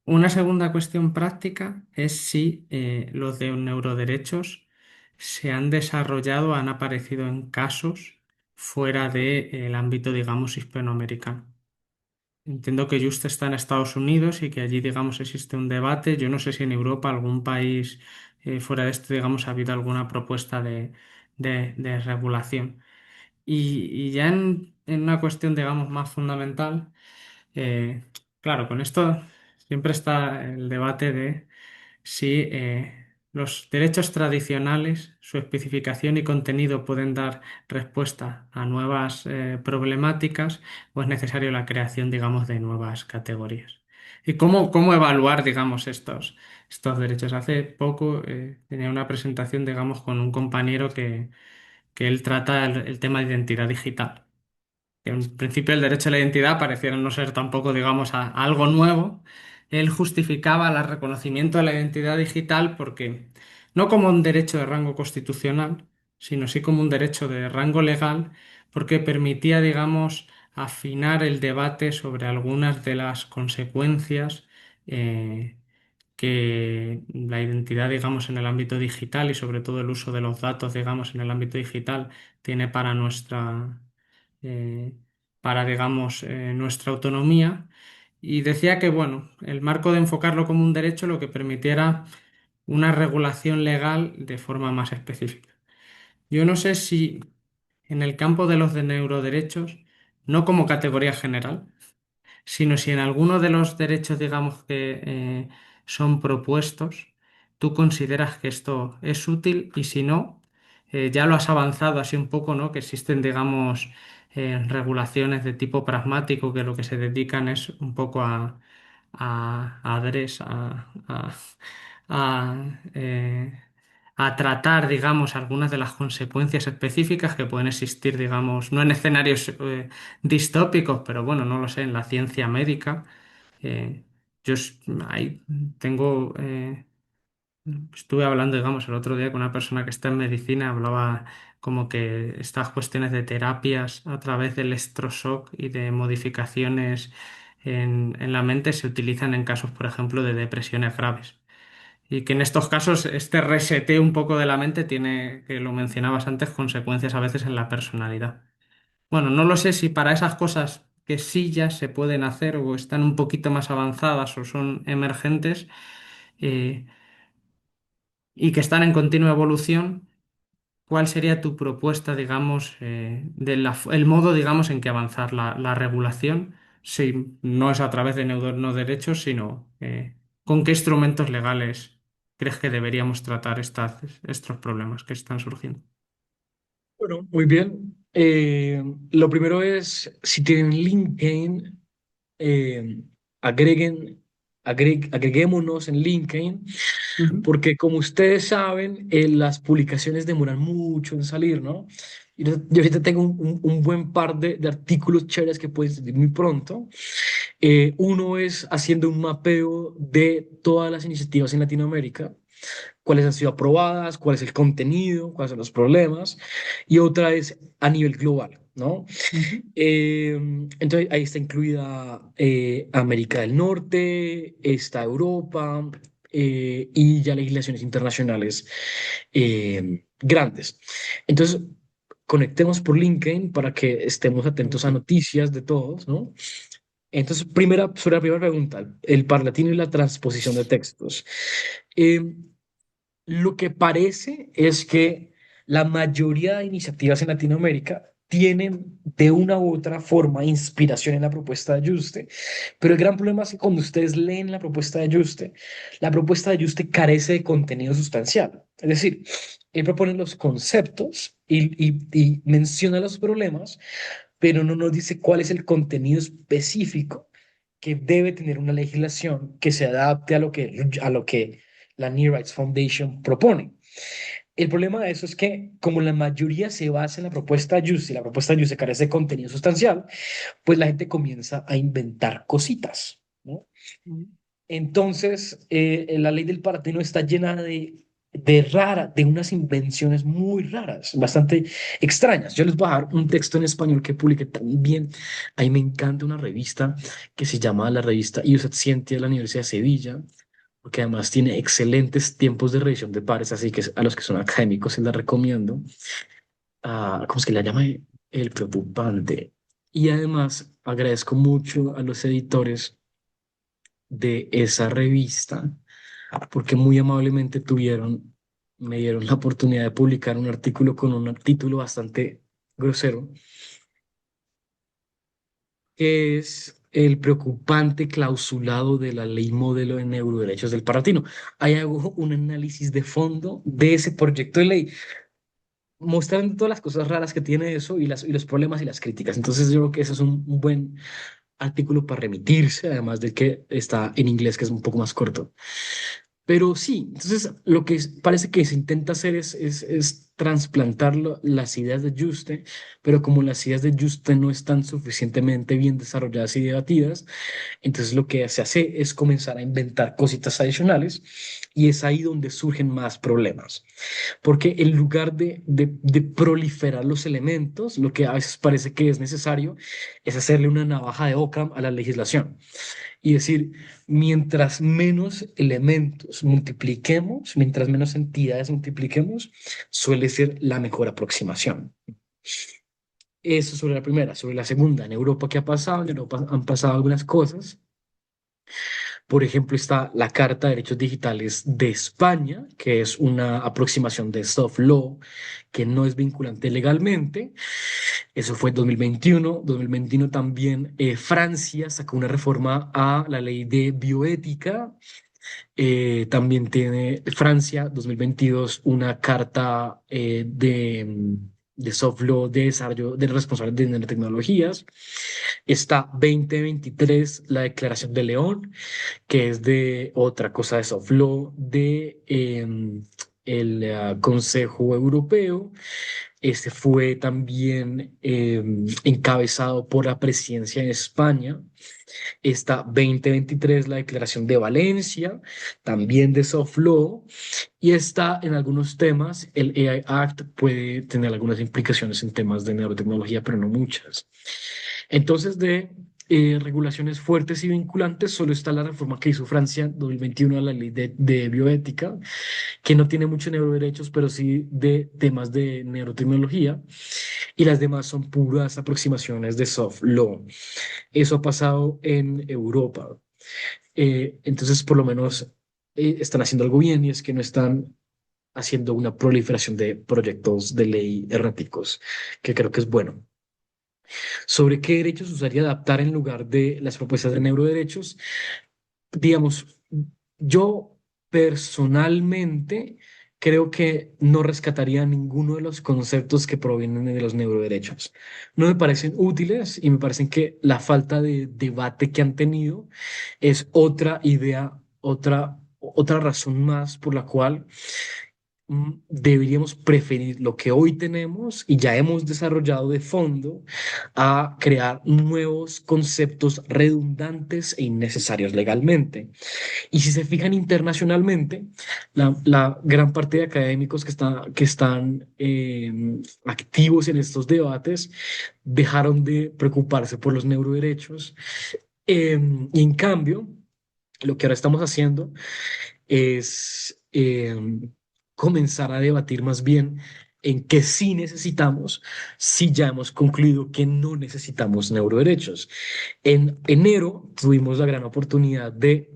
Una segunda cuestión práctica es si los de neuroderechos se han desarrollado, han aparecido en casos fuera del ámbito, digamos, hispanoamericano. Entiendo que Just está en Estados Unidos y que allí, digamos, existe un debate. Yo no sé si en Europa, algún país fuera de esto, digamos, ha habido alguna propuesta de regulación. Y ya en una cuestión, digamos, más fundamental. Eh, claro, con esto siempre está el debate de si los derechos tradicionales, su especificación y contenido pueden dar respuesta a nuevas problemáticas o es necesario la creación, digamos, de nuevas categorías. ¿Y cómo evaluar, digamos, estos derechos? Hace poco tenía una presentación, digamos, con un compañero que él trata el tema de identidad digital. En principio el derecho a la identidad pareciera no ser tampoco, digamos, algo nuevo. Él justificaba el reconocimiento de la identidad digital porque no como un derecho de rango constitucional, sino sí como un derecho de rango legal, porque permitía, digamos, afinar el debate sobre algunas de las consecuencias eh, que la identidad, digamos, en el ámbito digital y sobre todo el uso de los datos, digamos, en el ámbito digital tiene eh, digamos, nuestra autonomía. Y decía que, bueno, el marco de enfocarlo como un derecho lo que permitiera una regulación legal de forma más específica. Yo no sé si en el campo de los de neuroderechos, no como categoría general, sino si en alguno de los derechos, digamos, que son propuestos, tú consideras que esto es útil y si no, ya lo has avanzado así un poco, ¿no? Que existen, digamos, regulaciones de tipo pragmático que lo que se dedican es un poco a adres- a, eh, a tratar, digamos, algunas de las consecuencias específicas que pueden existir, digamos, no en escenarios distópicos, pero bueno, no lo sé, en la ciencia médica. Eh, ahí tengo, estuve hablando, digamos, el otro día con una persona que está en medicina, hablaba como que estas cuestiones de terapias a través del electroshock y de modificaciones en la mente se utilizan en casos, por ejemplo, de depresiones graves. Y que en estos casos este reseteo un poco de la mente tiene, que lo mencionabas antes, consecuencias a veces en la personalidad. Bueno, no lo sé si para esas cosas que sí ya se pueden hacer o están un poquito más avanzadas o son emergentes eh, y que están en continua evolución, ¿cuál sería tu propuesta, digamos, el modo, digamos, en que avanzar la regulación? Si no es a través de no derechos, sino ¿con qué instrumentos legales crees que deberíamos tratar estos problemas que están surgiendo? Bueno, muy bien. Lo primero es, si tienen LinkedIn, eh, agreguen, agreguémonos en LinkedIn, Ujú, porque como ustedes saben, las publicaciones demoran mucho en salir, ¿no? Y yo ahorita tengo un buen par de artículos chéveres que pueden salir muy pronto. Uno es haciendo un mapeo de todas las iniciativas en Latinoamérica, cuáles han sido aprobadas, cuál es el contenido, cuáles son los problemas, y otra es a nivel global, ¿no? ujú, Entonces ahí está incluida América del Norte, está Europa y ya legislaciones internacionales grandes. Entonces, conectemos por LinkedIn para que estemos atentos a noticias de todos, ¿no? Entonces, sobre la primera pregunta, el parlatino y la transposición de textos. Eh, lo que parece es que la mayoría de iniciativas en Latinoamérica tienen de una u otra forma inspiración en la propuesta de ajuste, pero el gran problema es que cuando ustedes leen la propuesta de ajuste carece de contenido sustancial. Es decir, él propone los conceptos y menciona los problemas, pero no nos dice cuál es el contenido específico que debe tener una legislación que se adapte a lo que la New Rights Foundation propone. El problema de eso es que, como la mayoría se basa en la propuesta Just y la propuesta Just se carece de contenido sustancial, pues la gente comienza a inventar cositas, ¿no? ujú. Entonces, la ley del Palatino está llena de unas invenciones muy raras, bastante extrañas. Yo les voy a dar un texto en español que publiqué también. Ahí me encanta una revista que se llama la revista Ius et Scientia de la Universidad de Sevilla, porque además tiene excelentes tiempos de revisión de pares, así que a los que son académicos se la recomiendo. ¿Cómo es que la llama? El preocupante. Y además agradezco mucho a los editores de esa revista porque muy amablemente me dieron la oportunidad de publicar un artículo con un título bastante grosero, que es el preocupante clausulado de la ley modelo de neuroderechos del Palatino. Ahí hago un análisis de fondo de ese proyecto de ley, mostrando todas las cosas raras que tiene eso y los problemas y las críticas. Entonces yo creo que ese es un buen artículo para remitirse, además de que está en inglés, que es un poco más corto. Pero sí, entonces lo que parece que se intenta hacer es trasplantar las ideas de Juste, pero como las ideas de Juste no están suficientemente bien desarrolladas y debatidas, entonces lo que se hace es comenzar a inventar cositas adicionales y es ahí donde surgen más problemas. Porque en lugar de proliferar los elementos, lo que a veces parece que es necesario es hacerle una navaja de Occam a la legislación y decir, mientras menos elementos multipliquemos, mientras menos entidades multipliquemos, suele ser la mejor aproximación. Eso sobre la primera. Sobre la segunda, en Europa, ¿qué ha pasado? En Europa han pasado algunas cosas. Por ejemplo, está la Carta de Derechos Digitales de España, que es una aproximación de soft law que no es vinculante legalmente. Eso fue en 2021. 2021 también Francia sacó una reforma a la ley de bioética. También tiene Francia 2022 una carta de soft law de desarrollo de responsables de nanotecnologías. Está 2023 la Declaración de León, que es de otra cosa de soft law de el Consejo Europeo. Este fue también encabezado por la presidencia de España. Está 2023 la Declaración de Valencia, también de soft law, y está en algunos temas, el AI Act puede tener algunas implicaciones en temas de neurotecnología, pero no muchas. Entonces, de regulaciones fuertes y vinculantes, solo está la reforma que hizo Francia en 2021 a la ley de bioética, que no tiene muchos neuroderechos, pero sí de temas de neurotecnología, y las demás son puras aproximaciones de soft law. Eso ha pasado en Europa. Entonces, por lo menos, están haciendo algo bien y es que no están haciendo una proliferación de proyectos de ley erráticos, que creo que es bueno. Sobre qué derechos usaría adaptar en lugar de las propuestas de neuroderechos, digamos, yo personalmente creo que no rescataría ninguno de los conceptos que provienen de los neuroderechos. No me parecen útiles y me parecen que la falta de debate que han tenido es otra idea, otra razón más por la cual deberíamos preferir lo que hoy tenemos y ya hemos desarrollado de fondo a crear nuevos conceptos redundantes e innecesarios legalmente. Y si se fijan internacionalmente, la gran parte de académicos que están activos en estos debates dejaron de preocuparse por los neuroderechos. Y en cambio, lo que ahora estamos haciendo es comenzar a debatir más bien en qué sí necesitamos si ya hemos concluido que no necesitamos neuroderechos. En enero tuvimos la gran oportunidad de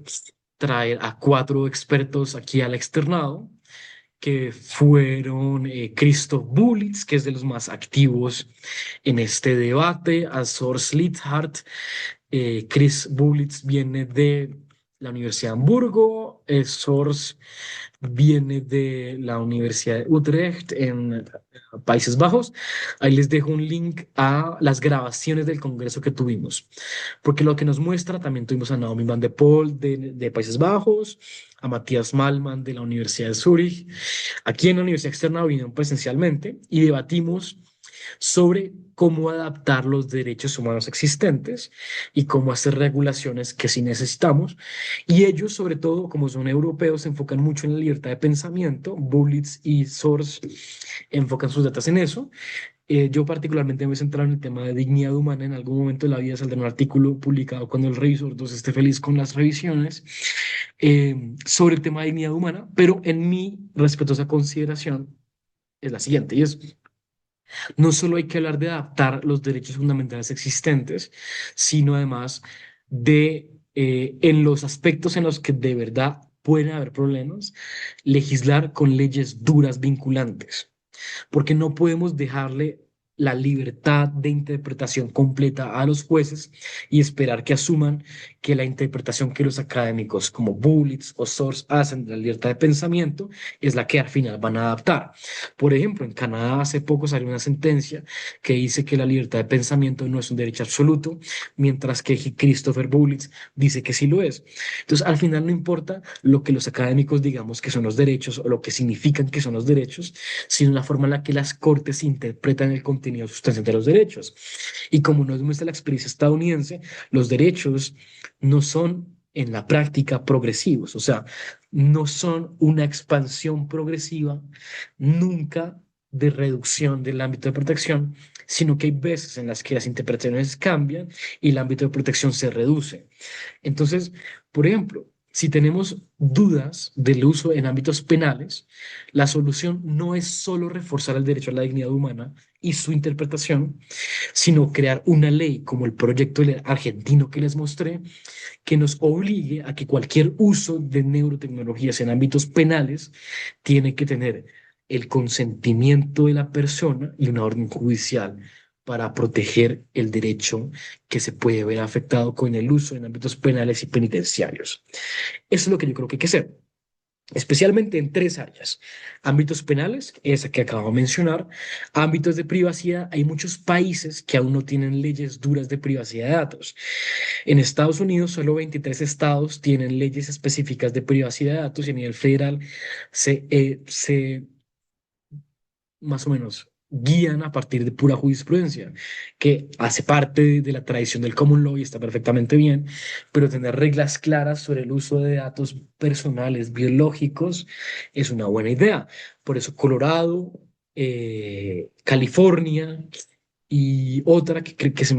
traer a 4 expertos aquí al externado, que fueron Christoph Bulitz, que es de los más activos en este debate, Azor Slithart. Chris Bulitz viene de la Universidad de Hamburgo, Sors viene de la Universidad de Utrecht en Países Bajos. Ahí les dejo un link a las grabaciones del congreso que tuvimos, porque lo que nos muestra, también tuvimos a Naomi Van de Poel de Países Bajos, a Matías Malman de la Universidad de Zúrich. Aquí en la Universidad Externa vinieron presencialmente y debatimos sobre cómo adaptar los derechos humanos existentes y cómo hacer regulaciones que sí necesitamos. Y ellos, sobre todo, como son europeos, se enfocan mucho en la libertad de pensamiento. Bullets y Source enfocan sus datos en eso. Yo particularmente me he centrado en el tema de dignidad humana. En algún momento de la vida saldrá un artículo publicado cuando el revisor 2 esté feliz con las revisiones sobre el tema de dignidad humana, pero en mi respetuosa consideración es la siguiente, y es, no solo hay que hablar de adaptar los derechos fundamentales existentes, sino además de, en los aspectos en los que de verdad pueden haber problemas, legislar con leyes duras vinculantes, porque no podemos dejarle la libertad de interpretación completa a los jueces y esperar que asuman que la interpretación que los académicos como Bullets o Source hacen de la libertad de pensamiento es la que al final van a adaptar. Por ejemplo, en Canadá hace poco salió una sentencia que dice que la libertad de pensamiento no es un derecho absoluto, mientras que Christopher Bullets dice que sí lo es. Entonces, al final no importa lo que los académicos digamos que son los derechos o lo que significan que son los derechos, sino la forma en la que las cortes interpretan el contenido sustancial de los derechos. Y como nos muestra la experiencia estadounidense, los derechos no son en la práctica progresivos, o sea, no son una expansión progresiva nunca de reducción del ámbito de protección, sino que hay veces en las que las interpretaciones cambian y el ámbito de protección se reduce. Entonces, por ejemplo, si tenemos dudas del uso en ámbitos penales, la solución no es solo reforzar el derecho a la dignidad humana y su interpretación, sino crear una ley como el proyecto de ley argentino que les mostré, que nos obligue a que cualquier uso de neurotecnologías en ámbitos penales tiene que tener el consentimiento de la persona y una orden judicial para proteger el derecho que se puede ver afectado con el uso en ámbitos penales y penitenciarios. Eso es lo que yo creo que hay que hacer, especialmente en tres áreas. Ámbitos penales, esa que acabo de mencionar. Ámbitos de privacidad, hay muchos países que aún no tienen leyes duras de privacidad de datos. En Estados Unidos, solo 23 estados tienen leyes específicas de privacidad de datos y a nivel federal se más o menos guían a partir de pura jurisprudencia, que hace parte de la tradición del common law y está perfectamente bien, pero tener reglas claras sobre el uso de datos personales biológicos es una buena idea. Por eso Colorado, California y otra que se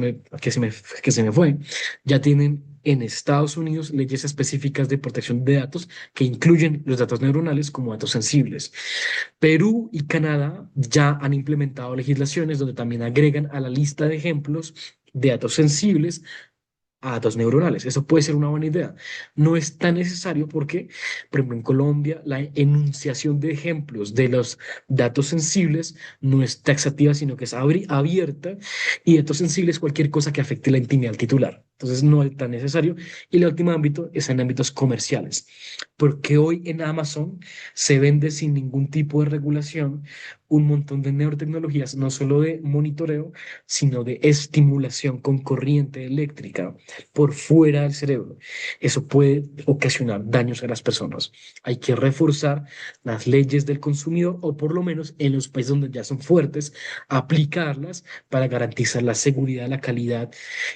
me fue, ya tienen en Estados Unidos leyes específicas de protección de datos que incluyen los datos neuronales como datos sensibles. Perú y Canadá ya han implementado legislaciones donde también agregan a la lista de ejemplos de datos sensibles a datos neuronales. Eso puede ser una buena idea. No es tan necesario porque, por ejemplo, en Colombia, la enunciación de ejemplos de los datos sensibles no es taxativa, sino que es abierta y datos sensibles cualquier cosa que afecte la intimidad del titular. Entonces, no es tan necesario. Y el último ámbito es en ámbitos comerciales, porque hoy en Amazon se vende sin ningún tipo de regulación un montón de neurotecnologías, no solo de monitoreo, sino de estimulación con corriente eléctrica por fuera del cerebro. Eso puede ocasionar daños a las personas. Hay que reforzar las leyes del consumidor o por lo menos en los países donde ya son fuertes, aplicarlas para garantizar la seguridad, la calidad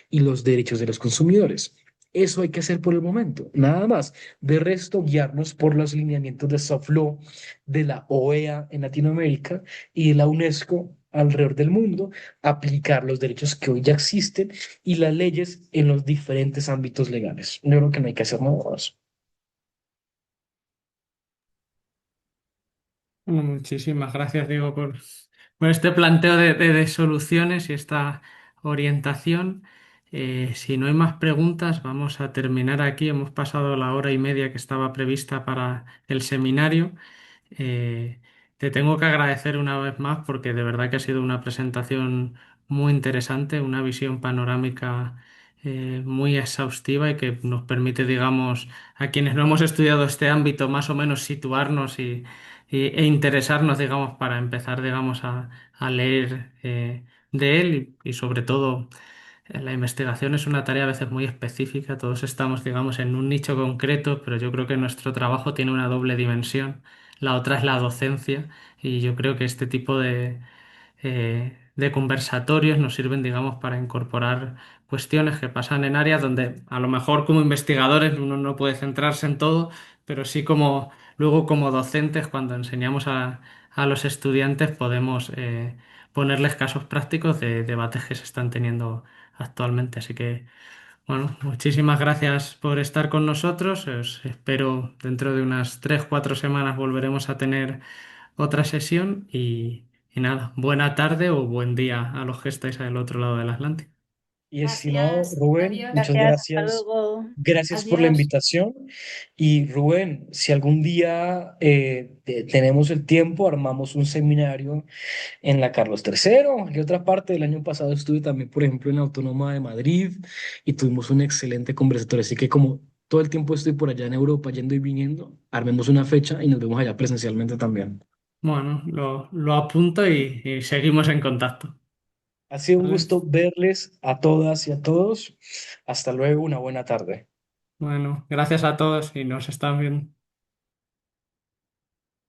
y los derechos de los consumidores. Eso hay que hacer por el momento, nada más. De resto, guiarnos por los lineamientos de soft law de la OEA en Latinoamérica y de la UNESCO alrededor del mundo, aplicar los derechos que hoy ya existen y las leyes en los diferentes ámbitos legales. Yo creo que no hay que hacer nada más. Bueno, muchísimas gracias, Diego, por este planteo de soluciones y esta orientación. Si no hay más preguntas, vamos a terminar aquí. Hemos pasado la hora y media que estaba prevista para el seminario. Eh, Te tengo que agradecer una vez más porque de verdad que ha sido una presentación muy interesante, una visión panorámica muy exhaustiva y que nos permite, digamos, a quienes no hemos estudiado este ámbito, más o menos situarnos e interesarnos, digamos, para empezar, digamos, a leer de él y sobre todo. La investigación es una tarea a veces muy específica, todos estamos, digamos, en un nicho concreto, pero yo creo que nuestro trabajo tiene una doble dimensión. La otra es la docencia y yo creo que este tipo de conversatorios, nos sirven, digamos, para incorporar cuestiones que pasan en áreas donde a lo mejor como investigadores uno no puede centrarse en todo, pero sí como luego como docentes, cuando enseñamos a los estudiantes, podemos ponerles casos prácticos de debates que se están teniendo actualmente. Así que, bueno, muchísimas gracias por estar con nosotros. Os espero dentro de unas 3, 4 semanas volveremos a tener otra sesión y nada, buena tarde o buen día a los que estáis al otro lado del Atlántico. Y estimado Gracias, Rubén, adiós. muchas Gracias, hasta gracias. luego. Gracias por la Adiós. invitación. Y Rubén, si algún día tenemos el tiempo, armamos un seminario en la Carlos III. Y otra parte del año pasado estuve también, por ejemplo, en la Autónoma de Madrid y tuvimos un excelente conversatorio. Así que como todo el tiempo estoy por allá en Europa yendo y viniendo, armemos una fecha y nos vemos allá presencialmente también. Bueno, lo apunto y seguimos en contacto. Ha sido un ¿Vale? gusto verles a todas y a todos. Hasta luego, una buena tarde. Bueno, gracias a todos y nos están viendo.